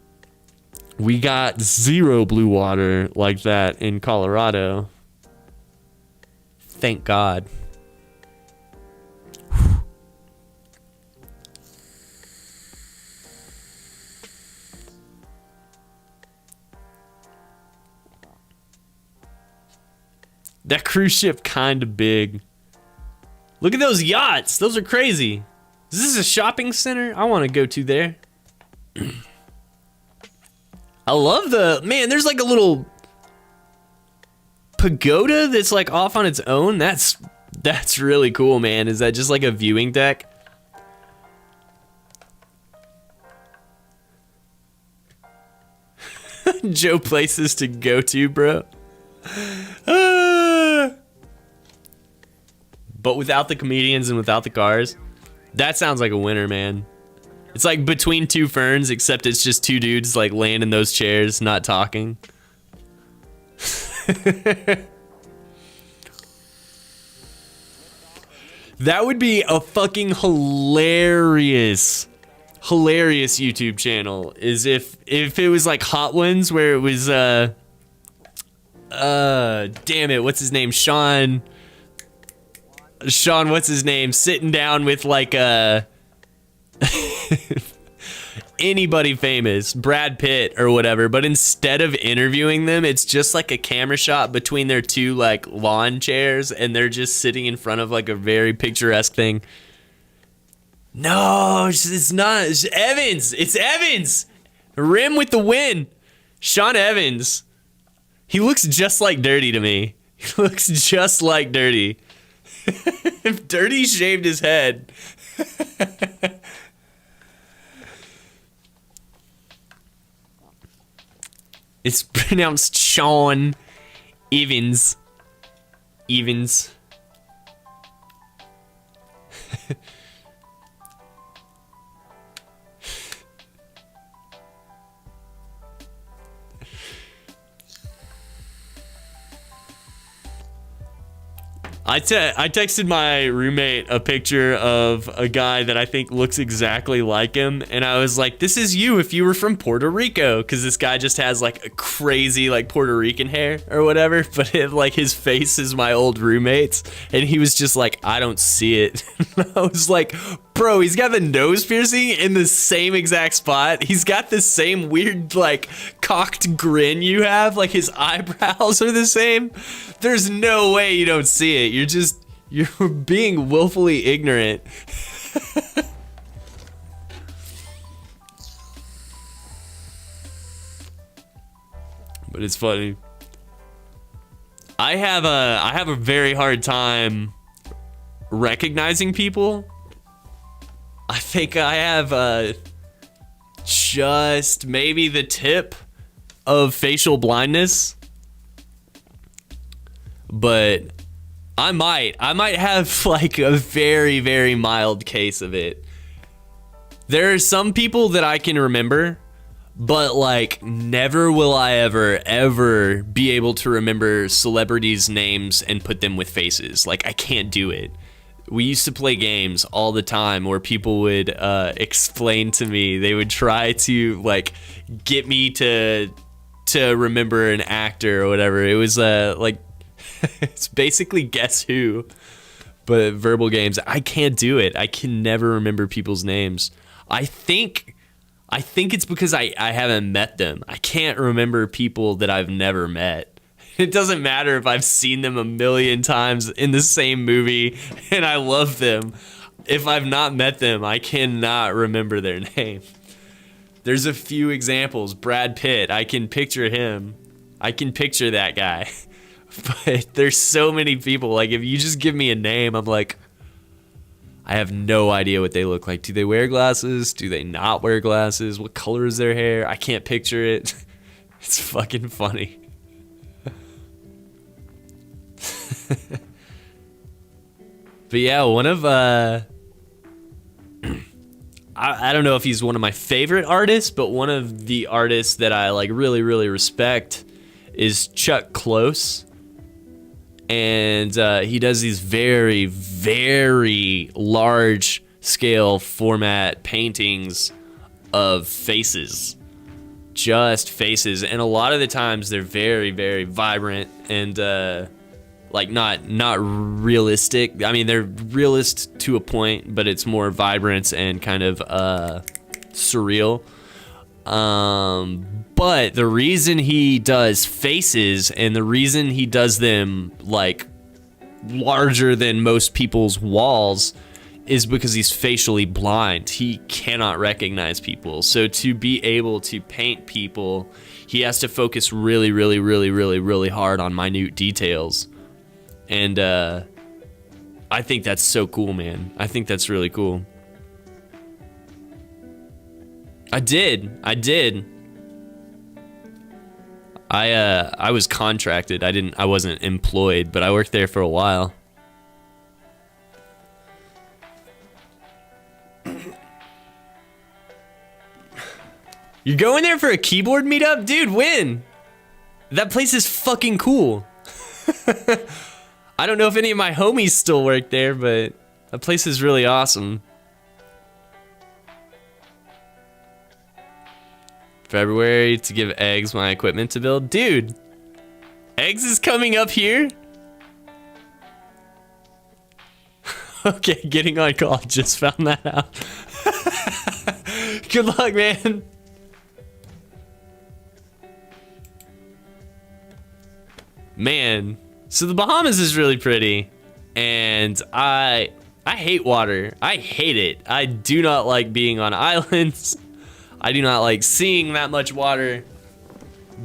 We got zero blue water like that in Colorado. Thank God. That cruise ship kind of big. Look at those yachts. Those are crazy. Is this a shopping center? I want to go to there. I love man, there's like a little pagoda that's like off on its own. That's really cool, man. Is that just like a viewing deck? Joe places to go to, bro. But without the comedians and without the cars, that sounds like a winner, man. It's like Between Two Ferns, except it's just two dudes like laying in those chairs, not talking. That would be a fucking hilarious YouTube channel. Is if it was like Hot Ones, where it was damn it, what's his name? Sean, what's his name? Sitting down with like anybody famous, Brad Pitt or whatever, but instead of interviewing them, it's just like a camera shot between their two like lawn chairs and they're just sitting in front of like a very picturesque thing. No, it's not. It's Evans. It's Evans. Rim with the win. Sean Evans. He looks just like Dirty to me. He looks just like Dirty. If Dirty shaved his head. It's pronounced Sean Evans. Evans. I texted my roommate a picture of a guy that I think looks exactly like him, and I was like, this is you if you were from Puerto Rico, because this guy just has like a crazy like Puerto Rican hair or whatever, but like his face is my old roommate's, and he was just like, I don't see it. I was like, bro, he's got the nose piercing in the same exact spot. He's got the same weird like cocked grin you have, like his eyebrows are the same. There's no way you don't see it. You're being willfully ignorant. But it's funny. I have a very hard time recognizing people. I think I have just maybe the tip of facial blindness. But I might have like a very, very mild case of it. There are some people that I can remember, but like never will I ever be able to remember celebrities' names and put them with faces. Like I can't do it. We used to play games all the time where people would explain to me, they would try to like get me to remember an actor or whatever. It was like it's basically Guess Who, but verbal games. I can't do it. I can never remember people's names. I think it's because I haven't met them. I can't remember people that I've never met. It doesn't matter if I've seen them a million times in the same movie and I love them. If I've not met them, I cannot remember their name. There's a few examples. Brad Pitt, I can picture him. I can picture that guy. But there's so many people. Like, if you just give me a name, I'm like, I have no idea what they look like. Do they wear glasses? Do they not wear glasses? What color is their hair? I can't picture it. It's fucking funny. But yeah, one of I don't know if he's one of my favorite artists, but one of the artists that I like really, really respect is Chuck Close. And he does these very, very large scale format paintings of faces. Just faces. And a lot of the times they're very, very vibrant and like not realistic. I mean, they're realist to a point, but it's more vibrant and kind of surreal. But the reason he does faces and the reason he does them like larger than most people's walls is because he's facially blind. He cannot recognize people. So to be able to paint people, he has to focus really, really, really, really, really hard on minute details. And I think that's so cool, man. I think that's really cool. I did. I was contracted. I wasn't employed, but I worked there for a while. You're going there for a keyboard meetup? Dude, when? That place is fucking cool. I don't know if any of my homies still work there, but that place is really awesome. February to give Eggs my equipment to build. Dude, Eggs is coming up here? Okay, getting on call. Just found that out. Good luck, man. Man, so the Bahamas is really pretty, and I hate water. I hate it. I do not like being on islands. I do not like seeing that much water,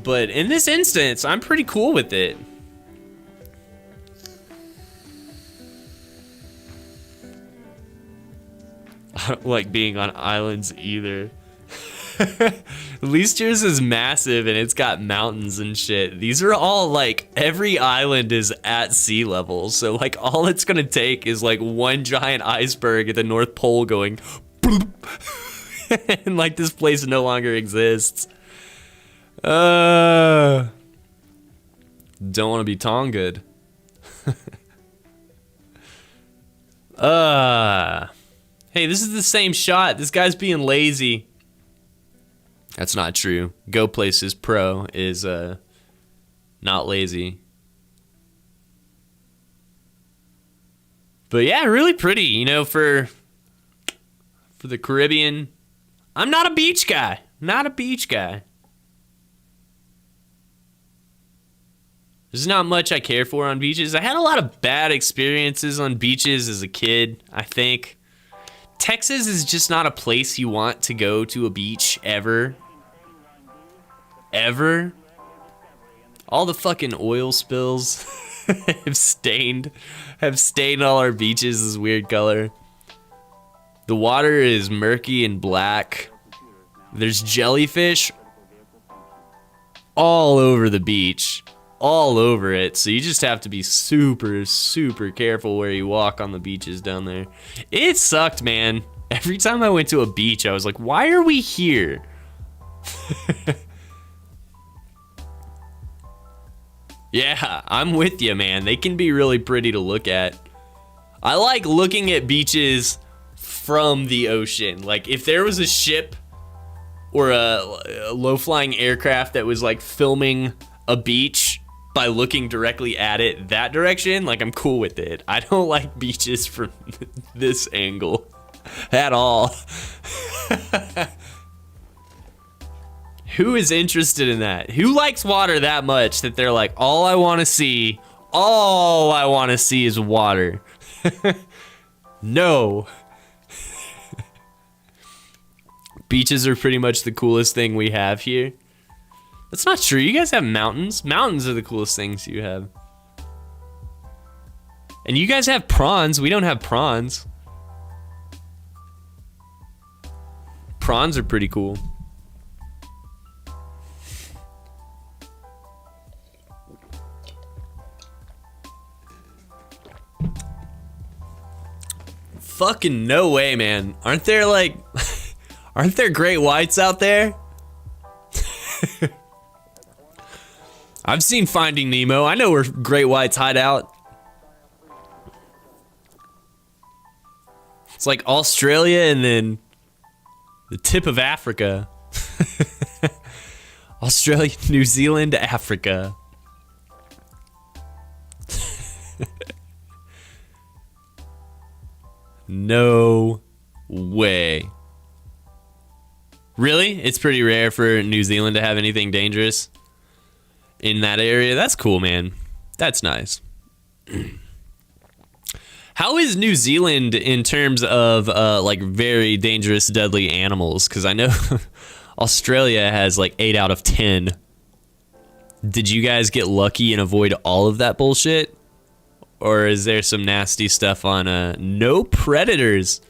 but in this instance, I'm pretty cool with it. I don't like being on islands either. At least yours is massive and it's got mountains and shit. These are all like, every island is at sea level. So like all it's gonna take is like one giant iceberg at the North Pole going bloop, and like this place no longer exists. Don't want to be Tonga. Hey, this is the same shot. This guy's being lazy. That's not true. Go Places Pro is not lazy. But yeah, really pretty, you know, for the Caribbean. I'm not a beach guy. Not a beach guy. There's not much I care for on beaches. I had a lot of bad experiences on beaches as a kid, I think. Texas is just not a place you want to go to a beach ever. Ever. All the fucking oil spills have stained all our beaches this weird color. The water is murky and black. There's jellyfish all over the beach. All over it, so you just have to be super, super careful where you walk on the beaches down there. It sucked, man. Every time I went to a beach, I was like, why are we here? Yeah, I'm with you, man. They can be really pretty to look at. I like looking at beaches from the ocean. Like, if there was a ship or a low-flying aircraft that was, like, filming a beach by looking directly at it that direction, like, I'm cool with it. I don't like beaches from this angle at all. Who is interested in that? Who likes water that much that they're like, all I want to see is water? No. Beaches are pretty much the coolest thing we have here. That's not true. You guys have mountains. Mountains are the coolest things you have. And you guys have prawns. We don't have prawns. Prawns are pretty cool. Fucking no way, man. Aren't there great whites out there? I've seen Finding Nemo. I know where great whites hide out. It's like Australia and then the tip of Africa. Australia, New Zealand, Africa. No way. Really? It's pretty rare for New Zealand to have anything dangerous in that area? That's cool, man. That's nice. How is New Zealand in terms of like very dangerous, deadly animals? Because I know Australia has like 8 out of 10. Did you guys get lucky and avoid all of that bullshit? Or is there some nasty stuff on no predators?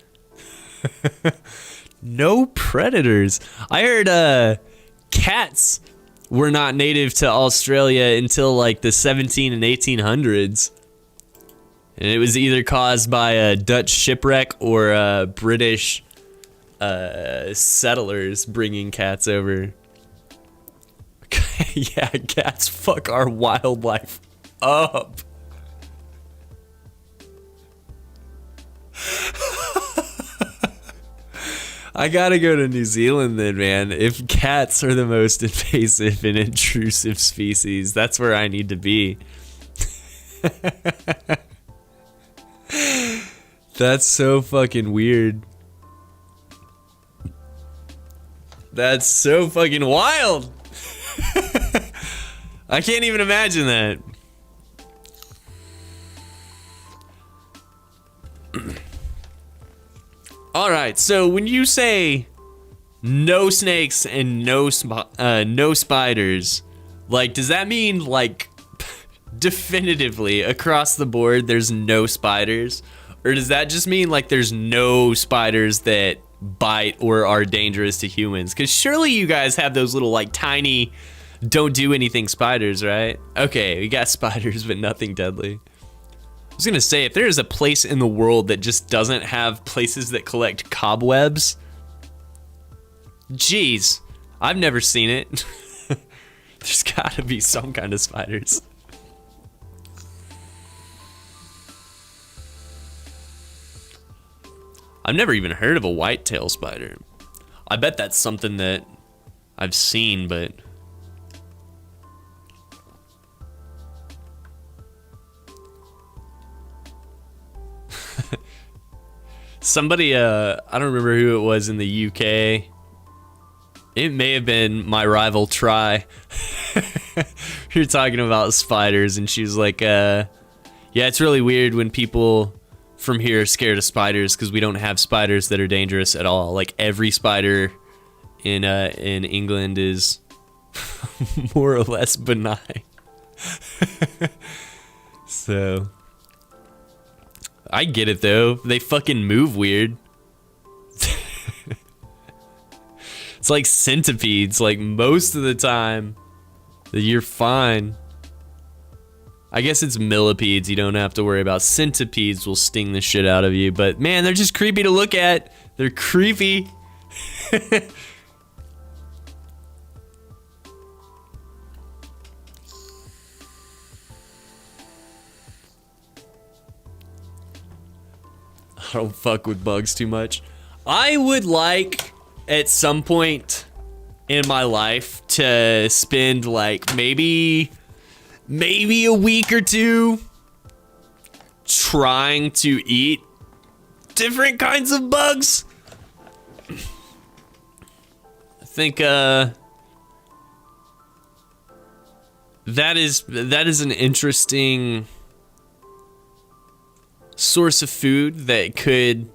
No predators. I heard cats were not native to Australia until like the 17 and 1800s. And it was either caused by a Dutch shipwreck or British settlers bringing cats over. Yeah, cats fuck our wildlife up. I gotta go to New Zealand then, man. If cats are the most invasive and intrusive species, that's where I need to be. That's so fucking weird. That's so fucking wild. I can't even imagine that. All right, so when you say no snakes and no spiders, like, does that mean like definitively across the board there's no spiders? Or does that just mean like there's no spiders that bite or are dangerous to humans? Because surely you guys have those little like tiny don't do anything spiders, right? Okay, we got spiders, but nothing deadly. I was gonna say, if there is a place in the world that just doesn't have places that collect cobwebs, geez, I've never seen it. There's gotta be some kind of spiders. I've never even heard of a whitetail spider. I bet that's something that I've seen, but somebody, I don't remember who it was in the UK. It may have been my rival Try. We were talking about spiders, and she was like, yeah, it's really weird when people from here are scared of spiders because we don't have spiders that are dangerous at all. Like every spider in England is more or less benign. So I get it though. They fucking move weird. It's like centipedes. Like most of the time, you're fine. I guess it's millipedes you don't have to worry about. Centipedes will sting the shit out of you, but man, they're just creepy to look at. They're creepy. I don't fuck with bugs too much. I would like at some point in my life to spend like maybe a week or two trying to eat different kinds of bugs. I think that is an interesting source of food that could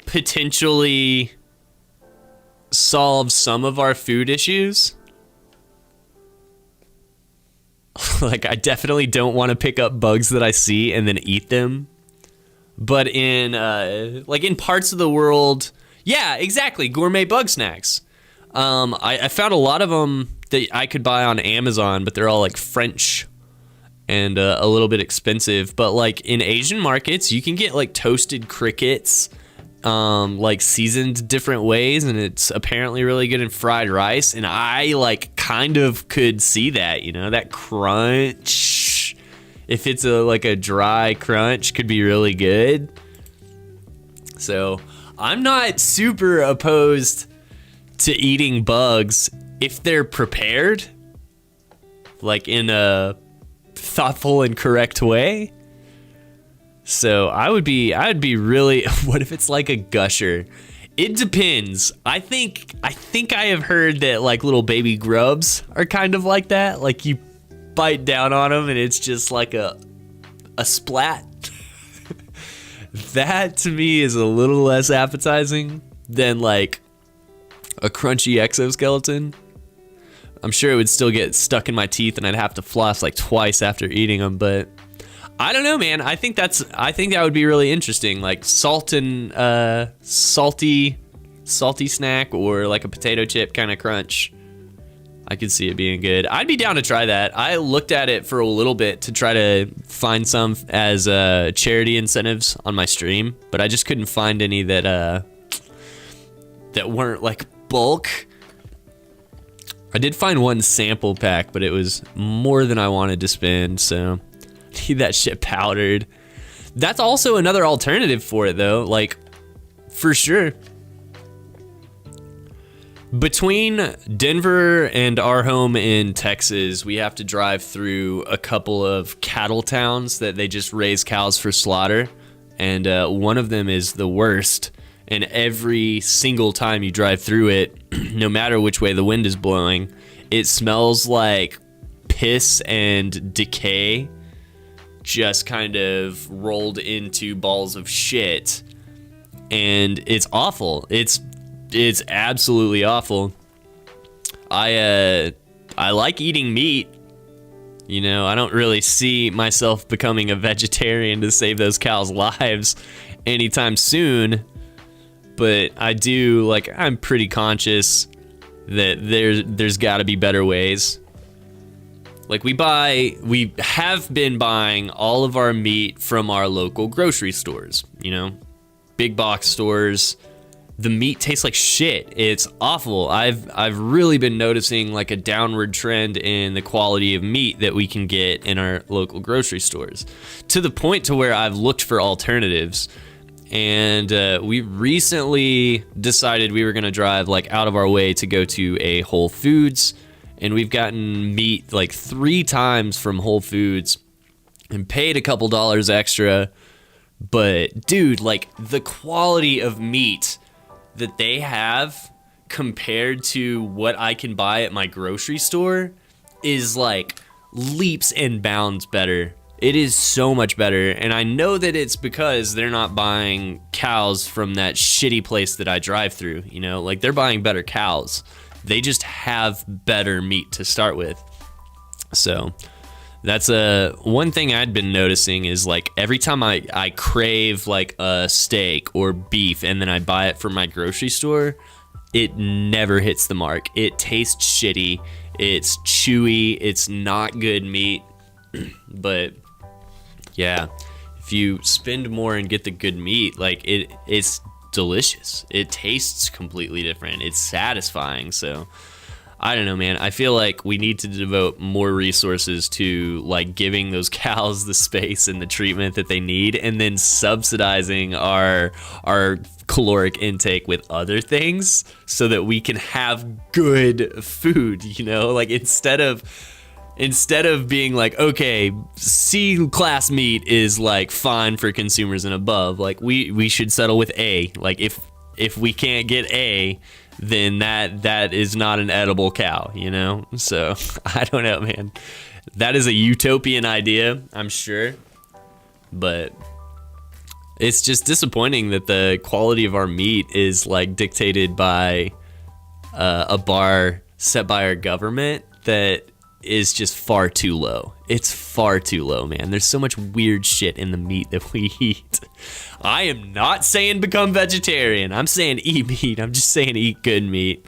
potentially solve some of our food issues. Like, I definitely don't want to pick up bugs that I see and then eat them. But in, like, in parts of the world, yeah, exactly, gourmet bug snacks. I found a lot of them that I could buy on Amazon, but they're all, like, French and a little bit expensive. But, like, in Asian markets, you can get, like, toasted crickets, like, seasoned different ways, and it's apparently really good in fried rice. And I, like, kind of could see that, you know, that crunch. If it's like a dry crunch, could be really good. So I'm not super opposed to eating bugs if they're prepared, like in a thoughtful and correct way. So I would be really. What if it's like a gusher? It depends. I think I have heard that like little baby grubs are kind of like that. Like you bite down on them and it's just like a splat. That to me is a little less appetizing than like a crunchy exoskeleton. I'm sure it would still get stuck in my teeth and I'd have to floss like twice after eating them, but I don't know, man. I think that would be really interesting, like salty snack or like a potato chip kind of crunch. I could see it being good. I'd be down to try that. I looked at it for a little bit to try to find some as charity incentives on my stream, but I just couldn't find any that weren't like bulk. I did find one sample pack, but it was more than I wanted to spend, so I need that shit powdered. That's also another alternative for it, though, like, for sure. Between Denver and our home in Texas, we have to drive through a couple of cattle towns that they just raise cows for slaughter, and one of them is the worst. And every single time you drive through it, no matter which way the wind is blowing, it smells like piss and decay just kind of rolled into balls of shit. And it's awful. It's absolutely awful. I like eating meat. You know, I don't really see myself becoming a vegetarian to save those cows' lives anytime soon. but I'm pretty conscious that there's got to be better ways. Like we have been buying all of our meat from our local grocery stores, big box stores. The meat tastes like shit. It's awful. I've really been noticing like a downward trend in the quality of meat that we can get in our local grocery stores, to the point to where I've looked for alternatives. And we recently decided we were going to drive like out of our way to go to a Whole Foods, and we've gotten meat like 3 times from Whole Foods and paid a couple dollars extra. But dude, like the quality of meat that they have compared to what I can buy at my grocery store is like leaps and bounds better. It is so much better, and I know that it's because they're not buying cows from that shitty place that I drive through, like they're buying better cows. They just have better meat to start with. So that's one thing I'd been noticing is like every time I crave like a steak or beef and then I buy it from my grocery store, it never hits the mark. It tastes shitty. It's chewy. It's not good meat. But yeah, if you spend more and get the good meat, like it's delicious. It tastes completely different. It's satisfying. So I don't know, man. I feel like we need to devote more resources to like giving those cows the space and the treatment that they need, and then subsidizing our caloric intake with other things so that we can have good food, like instead of being like, okay, C class meat is like fine for consumers and above, like we should settle with A. Like if we can't get A, then that is not an edible cow, So I don't know, man. That is a utopian idea, I'm sure. But it's just disappointing that the quality of our meat is like dictated by a bar set by our government that is just far too low. It's far too low, man. There's so much weird shit in the meat that we eat. I am not saying become vegetarian. I'm saying eat meat. I'm just saying eat good meat.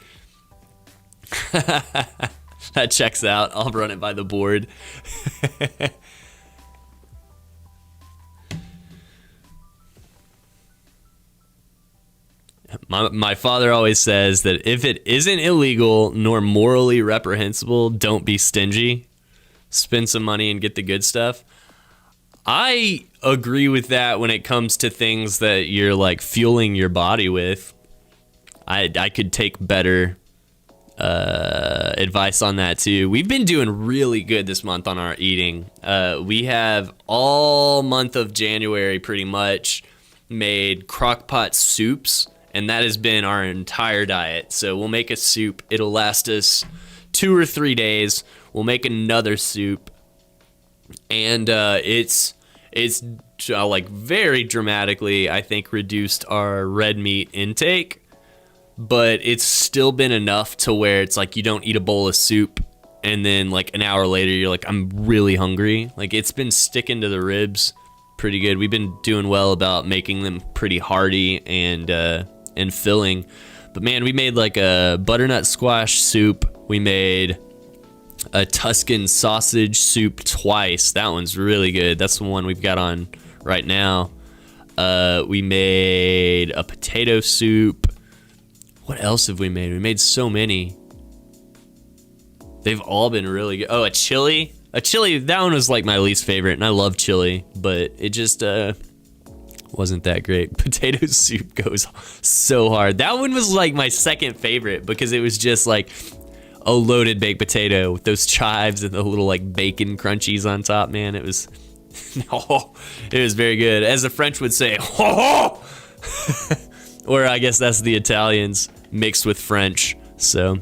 That checks out. I'll run it by the board. My father always says that if it isn't illegal nor morally reprehensible, don't be stingy. Spend some money and get the good stuff. I agree with that when it comes to things that you're like fueling your body with. I could take better advice on that too. We've been doing really good this month on our eating. We have all month of January pretty much made crock-pot soups, and that has been our entire diet. So we'll make a soup. It'll last us 2 or 3 days. We'll make another soup, and it's like very dramatically, I think, reduced our red meat intake, but it's still been enough to where it's like you don't eat a bowl of soup and then like an hour later you're like, I'm really hungry. Like it's been sticking to the ribs pretty good. We've been doing well about making them pretty hearty and filling. But man, we made like a butternut squash soup. We made a Tuscan sausage soup twice. That one's really good. That's the one we've got on right now. We made a potato soup. What else have we made? We made so many. They've all been really good. Oh, a chili. That one was like my least favorite, and I love chili, but it just wasn't that great. Potato soup goes so hard. That one was like my second favorite because it was just like a loaded baked potato with those chives and the little like bacon crunchies on top, man. It was it was very good. As the French would say, ho ho! Or I guess that's the Italians mixed with French. So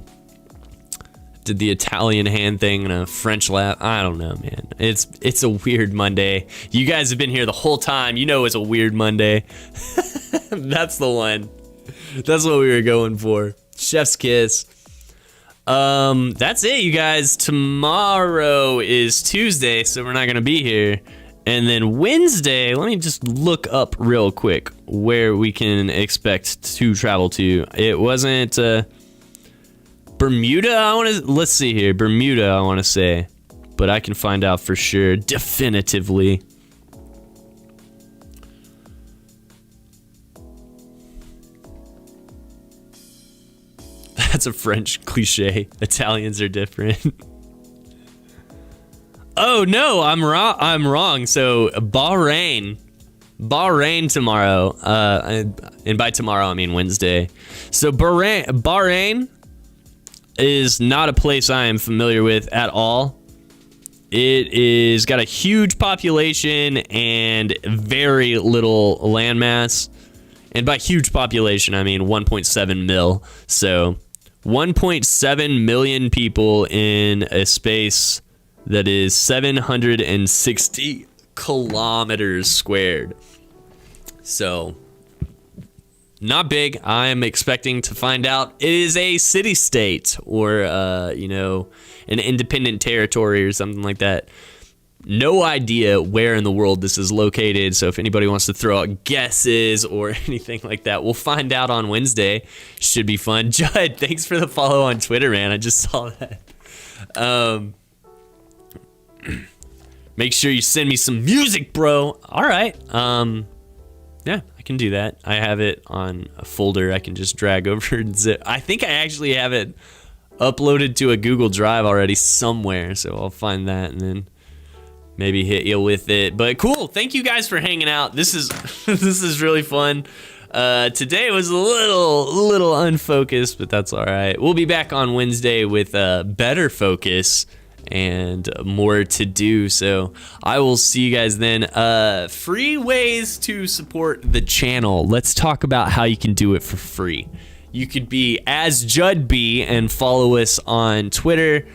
did the Italian hand thing and a French laugh. I don't know, man. It's a weird Monday. You guys have been here the whole time. You know it's a weird Monday. That's the one. That's what we were going for. Chef's kiss. That's it, you guys. Tomorrow is Tuesday, so we're not gonna be here. And then Wednesday, let me just look up real quick where we can expect to travel to. It wasn't Bermuda. Let's see here. Bermuda, I want to say, but I can find out for sure, definitively. That's a French cliche. Italians are different. Oh no, I'm wrong. So Bahrain tomorrow. And by tomorrow I mean Wednesday. So Bahrain is not a place I am familiar with at all. It is got a huge population and very little landmass. And by huge population I mean 1.7 mil. So 1.7 million people in a space that is 760 kilometers squared. So, not big. I'm expecting to find out it is a city-state or, an independent territory or something like that. No idea where in the world this is located, so if anybody wants to throw out guesses or anything like that, we'll find out on Wednesday. Should be fun. Judd, thanks for the follow on Twitter, man. I just saw that. Make sure you send me some music, bro. All right. Yeah, I can do that. I have it on a folder I can just drag over and zip. I think I actually have it uploaded to a Google Drive already somewhere, so I'll find that and then maybe hit you with it. But cool. Thank you guys for hanging out. This is this is really fun. Today was a little unfocused, but that's all right. We'll be back on Wednesday with better focus and more to do. So I will see you guys then. Free ways to support the channel. Let's talk about how you can do it for free. You could be as Judd B and follow us on Twitter.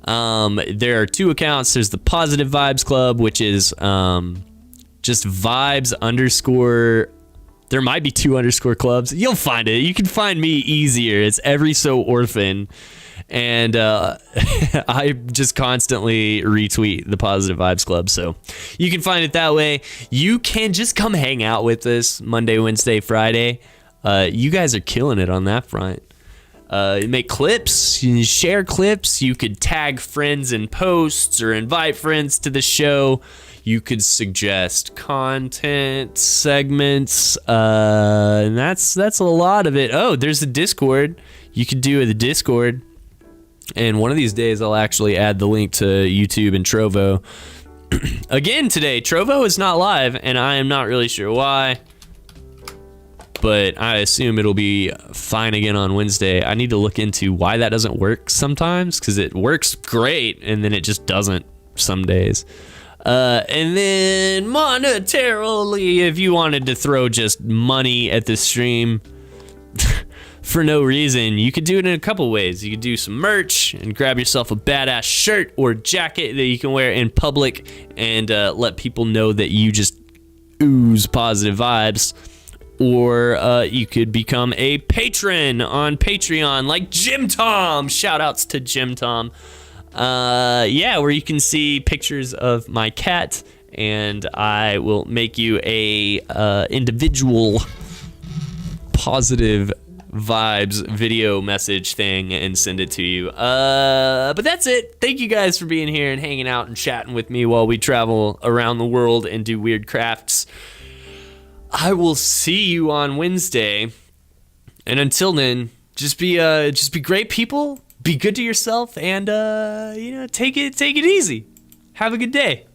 There are 2 accounts. There's the Positive Vibes Club, which is just vibes underscore. There might be 2 underscore clubs. You'll find it. You can find me easier. It's Every So Orphan. And I just constantly retweet the Positive Vibes Club. So you can find it that way. You can just come hang out with us Monday, Wednesday, Friday. You guys are killing it on that front. You make clips, you share clips. You could tag friends in posts or invite friends to the show. You could suggest content segments. And that's a lot of it. Oh, there's a Discord. You could do the Discord. And one of these days, I'll actually add the link to YouTube and Trovo. Again today, Trovo is not live, and I am not really sure why. But I assume it'll be fine again on Wednesday. I need to look into why that doesn't work sometimes, because it works great, and then it just doesn't some days. And then monetarily, if you wanted to throw just money at the stream for no reason, you could do it in a couple ways. You could do some merch and grab yourself a badass shirt or jacket that you can wear in public and let people know that you just ooze positive vibes. Or you could become a patron on Patreon like Jim Tom. Shout outs to Jim Tom. Where you can see pictures of my cat, and I will make you a individual positive vibes video message thing and send it to you. But that's it. Thank you guys for being here and hanging out and chatting with me while we travel around the world and do weird crafts. I will see you on Wednesday. And until then, just be great people, be good to yourself, and take it easy. Have a good day.